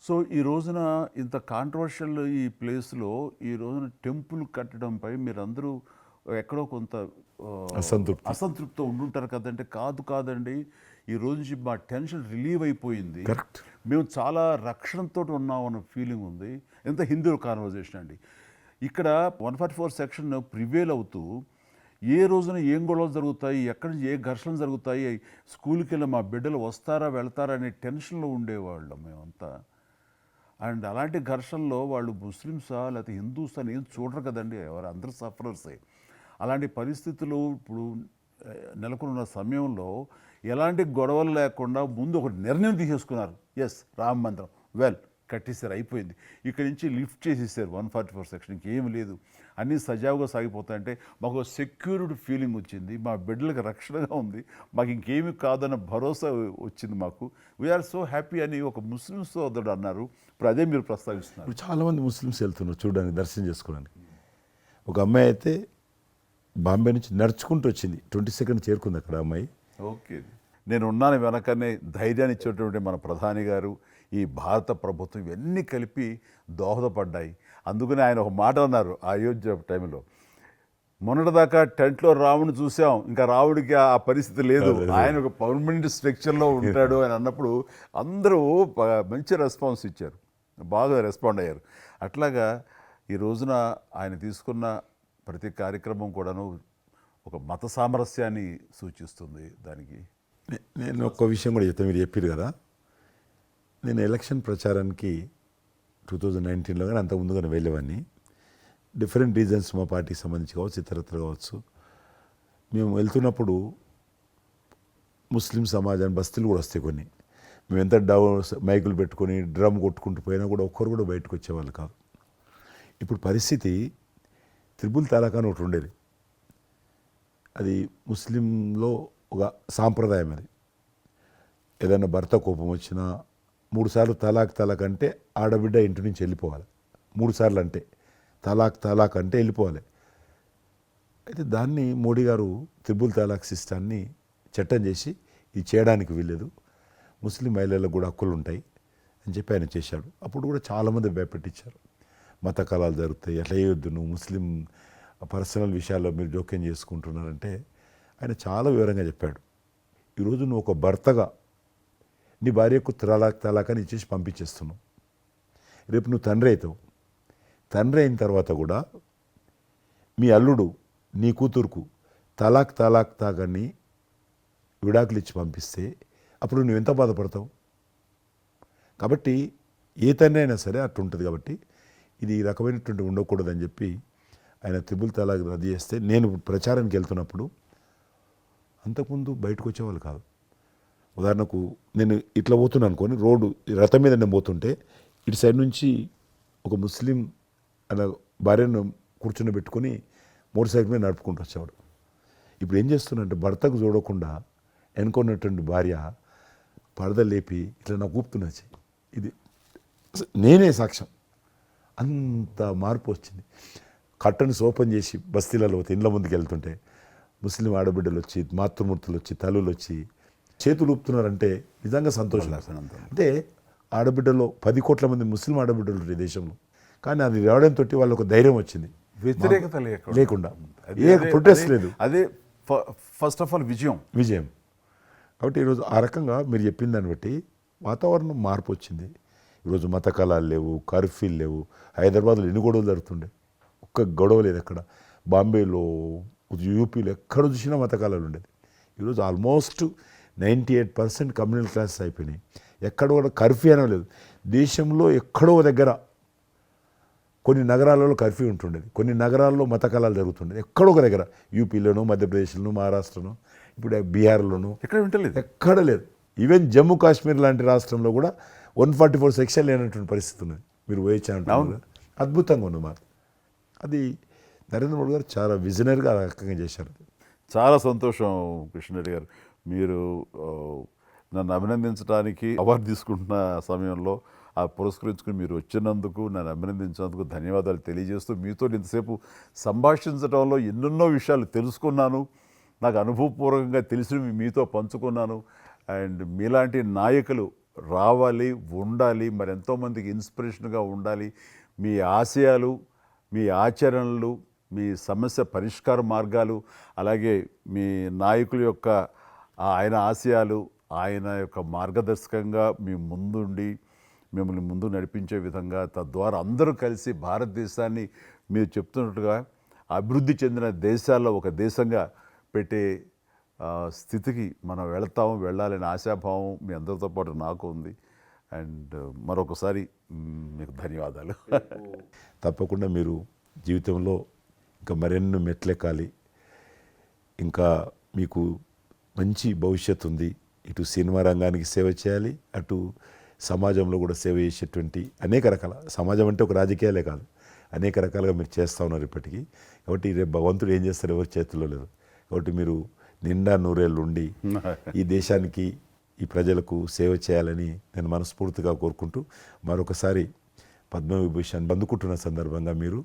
సో ఈ రోజున ఇంత కాంట్రవర్షియల్ ఈ ప్లేస్లో ఈ రోజున టెంపుల్ కట్టడంపై మీరందరూ ఎక్కడో కొంత అసంతృప్తితో ఉండుంటారు కదంటే. కాదండి, ఈ రోజు నుంచి మా టెన్షన్ రిలీవ్ అయిపోయింది, మేము చాలా రక్షణతో ఉన్నాం అన్న ఫీలింగ్ ఉంది. ఎంత హిందూ కాన్వర్జేషన్ అండి. ఇక్కడ 144 సెక్షన్ ప్రివేల్ అవుతూ ఏ రోజున ఏం గొడవలు జరుగుతాయి, ఎక్కడి నుంచి ఏ ఘర్షణలు జరుగుతాయి, స్కూల్కి వెళ్ళి మా బిడ్డలు వస్తారా వెళ్తారా అనే టెన్షన్లో ఉండేవాళ్ళం మేమంతా. అండ్ అలాంటి ఘర్షణలో వాళ్ళు ముస్లిమ్సా లేకపోతే హిందూస్ అని ఏం చూడరు కదండి, ఎవరు అందరూ సఫరర్సే. అలాంటి పరిస్థితులు ఇప్పుడు నెలకొన్న సమయంలో ఎలాంటి గొడవలు లేకుండా ముందు ఒక నిర్ణయం తీసేసుకున్నారు. ఎస్, రామ మందిరం కట్టేసారు, అయిపోయింది. ఇక్కడి నుంచి లిఫ్ట్ చేసేసారు 144 సెక్షన్, ఇంకేమి లేదు, అన్నీ సజావుగా సాగిపోతాయంటే మాకు సెక్యూర్డ్ ఫీలింగ్ వచ్చింది, మా బిడ్డలకు రక్షణగా ఉంది, మాకు ఇంకేమి కాదన్న భరోసా వచ్చింది మాకు. వీఆర్ సో హ్యాపీ అని ఒక ముస్లిం సోదరుడు అన్నారు. ఇప్పుడు అదే మీరు ప్రస్తావిస్తున్నారు. ఇప్పుడు చాలామంది ముస్లిమ్స్ వెళ్తున్నారు చూడడానికి, దర్శనం చేసుకోవడానికి. ఒక అమ్మాయి అయితే బాంబే నుంచి నడుచుకుంటూ వచ్చింది, 22nd చేరుకుంది అక్కడ అమ్మాయి. ఓకే, నేను ఉన్నాను వెనకనే ధైర్యాన్ని ఇచ్చేటువంటి మన ప్రధాని గారు, ఈ భారత ప్రభుత్వం ఇవన్నీ కలిపి దోహదపడ్డాయి. అందుకని ఆయన ఒక మాట అన్నారు అయోధ్య టైంలో, మొన్నటిదాకా టెంట్లో రాముడిని చూసాం, ఇంకా రావుడికి ఆ పరిస్థితి లేదు, ఆయన ఒక పర్మనెంట్ స్ట్రక్చర్లో ఉంటాడు అని అన్నప్పుడు అందరూ మంచి రెస్పాన్స్ ఇచ్చారు, బాగా రెస్పాండ్ అయ్యారు. అట్లాగా ఈ రోజున ఆయన తీసుకున్న ప్రతి కార్యక్రమం కూడాను ఒక మత సామరస్యాన్ని సూచిస్తుంది. దానికి నేను ఒక్క విషయం కూడా చెప్తాను, మీరు చెప్పారు కదా, నేను ఎలక్షన్ ప్రచారానికి 2019లో కానీ అంత ముందుగానే వెళ్ళేవాడిని. డిఫరెంట్ రీజన్స్ మా పార్టీకి సంబంధించి కావచ్చు, ఇతరత్ర కావచ్చు. మేము వెళ్తున్నప్పుడు ముస్లిం సమాజాన్ని బస్తీలు కూడా వస్తాయి కొన్ని. మేము ఎంత మైకులు పెట్టుకొని డ్రమ్ కొట్టుకుంటూ పోయినా కూడా ఒక్కరు కూడా బయటకు వచ్చేవాళ్ళు కాదు. ఇప్పుడు పరిస్థితి త్రిపుల్ తలాక్ అని ఒకటి ఉండేది, అది ముస్లింలో ఒక సాంప్రదాయం. అది ఏదైనా భర్త కోపం వచ్చినా 3 సార్లు తలాక్ అంటే ఆడబిడ్డ ఇంటి నుంచి వెళ్ళిపోవాలి. 3 సార్లు అంటే తలాక్ అంటే వెళ్ళిపోవాలి. అయితే దాన్ని మోడీ గారు త్రిపుల్ తలాక్ సిస్టాన్ని చట్టం చేసి ఇది చేయడానికి వీల్లేదు, ముస్లిం మహిళలకు కూడా హక్కులు ఉంటాయి అని చెప్పి ఆయన చేశాడు. అప్పుడు కూడా చాలామంది భయపెట్టించారు, మత కళాలు జరుగుతాయి, అట్లా వేయొద్దు, నువ్వు ముస్లిం పర్సనల్ విషయాల్లో మీరు జోక్యం చేసుకుంటున్నారంటే ఆయన చాలా వివరంగా చెప్పాడు. ఈరోజు నువ్వు ఒక భర్తగా నీ భార్యకు తలాక్ అని ఇచ్చేసి పంపించేస్తున్నావు. రేపు నువ్వు తండ్రి అవుతావు, తండ్రి అయిన తర్వాత కూడా మీ అల్లుడు నీ కూతురుకు తలాక్ తాగని విడాకులు ఇచ్చి పంపిస్తే అప్పుడు నువ్వు ఎంత బాధపడతావు? కాబట్టి ఏ తండ్రి అయినా సరే అట్లా ఉంటుంది. కాబట్టి ఇది ఈ రకమైనటువంటి ఉండకూడదని చెప్పి ఆయన త్రిపుల్ తలాక్ రద్దు చేస్తే, నేను ప్రచారానికి వెళ్తున్నప్పుడు అంతకుముందు బయటకు వచ్చేవాళ్ళు కాదు. ఉదాహరణకు నేను ఇట్లా పోతున్నాను అనుకోని, రోడ్డు రథం మీద నేను పోతుంటే ఇటు సైడ్ నుంచి ఒక ముస్లిం అలా భార్యను కూర్చుని పెట్టుకొని మోటార్ సైకిల్ మీద నడుపుకుంటూ వచ్చేవాడు. ఇప్పుడు ఏం చేస్తున్నంటే భర్తకు చూడకుండా ఎన్నుకున్నటువంటి భార్య పరద లేపి ఇట్లా నాకు ఊపుతున్నా చెయ్యి. ఇది నేనే సాక్ష్యం. అంత మార్పు వచ్చింది. కర్టన్స్ ఓపెన్ చేసి బస్తీలలో పోతే ఇండ్ల ముందుకు వెళ్తుంటే ముస్లిం ఆడబిడ్డలు వచ్చి, మాతృమూర్తులు వచ్చి, తల్లులు వచ్చి చేతులు ఊపుతున్నారంటే నిజంగా సంతోషం. అంటే ఆడబిడ్డలో 10 కోట్ల మంది ముస్లిం ఆడబిడ్డలు ఉంటారు ఈ దేశంలో. కానీ అది రావడంతో వాళ్ళకు ఒక ధైర్యం వచ్చింది. వ్యతిరేకత లేకుండా ఏ ప్రొటెస్ట్ లేదు. అదే ఫస్ట్ ఆఫ్ ఆల్ విజయం. కాబట్టి ఈరోజు ఆ రకంగా మీరు చెప్పిన దాన్ని బట్టి వాతావరణం మార్పు వచ్చింది. ఈరోజు మత కళాలు లేవు, కర్ఫ్యూలు లేవు. హైదరాబాద్లో ఎన్ని గొడవలు జరుగుతుండే, ఒక్క గొడవ లేదు ఎక్కడ. బాంబేలో, యూపీలో ఎక్కడ చూసినా మత కళాలు ఉండేది. ఈరోజు ఆల్మోస్ట్ 98% కమ్యూనల్ క్లాసెస్ అయిపోయినాయి. ఎక్కడ కూడా కర్ఫ్యూ అనే లేదు. దేశంలో ఎక్కడో దగ్గర కొన్ని నగరాలలో కర్ఫ్యూ ఉంటుండేది, కొన్ని నగరాల్లో మత కళాలు జరుగుతుండేది. ఎక్కడో ఒక దగ్గర యూపీలోను, మధ్యప్రదేశ్లోను, మహారాష్ట్రను, ఇప్పుడు బీహార్లోను ఎక్కడ వింటలేదు, ఎక్కడ లేదు. ఈవెన్ జమ్మూ కాశ్మీర్ లాంటి రాష్ట్రంలో కూడా 144 సెక్షన్ లేనటువంటి పరిస్థితి ఉన్నది. మీరు వేయించాలంటే అద్భుతంగా ఉంది మాట. అది నరేంద్ర మోడీ గారు చాలా విజనరీగా ఆ రకంగా చేశారు. చాలా సంతోషం కృష్ణరెడ్డి గారు. మీరు నన్ను అభినందించడానికి అవార్డు తీసుకుంటున్న సమయంలో ఆ పురస్కరించుకుని మీరు వచ్చినందుకు, నన్ను అభినందించినందుకు ధన్యవాదాలు తెలియజేస్తూ, మీతో ఇంతసేపు సంభాషించడంలో ఎన్నెన్నో విషయాలు తెలుసుకున్నాను. నాకు అనుభవపూర్వకంగా తెలిసినవి మీతో పంచుకున్నాను. అండ్ మీలాంటి నాయకులు రావాలి, ఉండాలి, మరి ఎంతోమందికి ఇన్స్పిరేషన్గా ఉండాలి. మీ ఆశయాలు, మీ ఆచరణలు, మీ సమస్య పరిష్కార మార్గాలు, అలాగే మీ నాయకుల యొక్క ఆయన ఆశయాలు, ఆయన యొక్క మార్గదర్శకంగా మీ ముందుండి మిమ్మల్ని ముందు నడిపించే విధంగా, తద్వారా అందరూ కలిసి భారతదేశాన్ని మీరు చెప్తున్నట్టుగా అభివృద్ధి చెందిన దేశాల్లో ఒక దేశంగా పెట్టే స్థితికి మనం వెళ్ళాలనే ఆశాభావం మీ అందరితో పాటు నాకు ఉంది. అండ్ మరొకసారి మీకు ధన్యవాదాలు. తప్పకుండా మీరు జీవితంలో ఇంకా మరెన్నో మెట్లెక్కాలి. ఇంకా మీకు మంచి భవిష్యత్తు ఉంది. ఇటు సినిమా రంగానికి సేవ చేయాలి, అటు సమాజంలో కూడా సేవ చేసేటువంటి అనేక రకాల, సమాజం అంటే ఒక రాజకీయాలే కాదు, అనేక రకాలుగా మీరు చేస్తూ ఉన్నారు ఇప్పటికీ. కాబట్టి రేపు భగవంతుడు ఏం చేస్తారో ఎవరి చేతుల్లో లేదు. కాబట్టి మీరు నిండా నూరేళ్ళు ఉండి ఈ దేశానికి, ఈ ప్రజలకు సేవ చేయాలని నేను మనస్ఫూర్తిగా కోరుకుంటూ, మరొకసారి పద్మవిభూషణ్ అందుకుంటున్న సందర్భంగా మీరు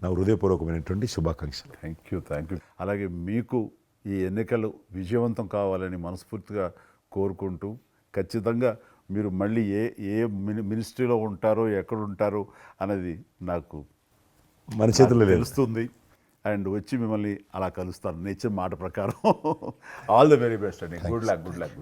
నా హృదయపూర్వకమైనటువంటి శుభాకాంక్షలు. Thank you. అలాగే మీకు ఈ ఎన్నికలు విజయవంతం కావాలని మనస్ఫూర్తిగా కోరుకుంటూ, ఖచ్చితంగా మీరు మళ్ళీ ఏ మినిస్ట్రీలో ఉంటారో, ఎక్కడ ఉంటారో అనేది నాకు మన చేతుల్లో తెలుస్తుంది. అండ్ వచ్చి మిమ్మల్ని అలా కలుస్తాను, నేర్చిన మాట ప్రకారం. ఆల్ ద వెరీ బెస్ట్ అండి. Good luck.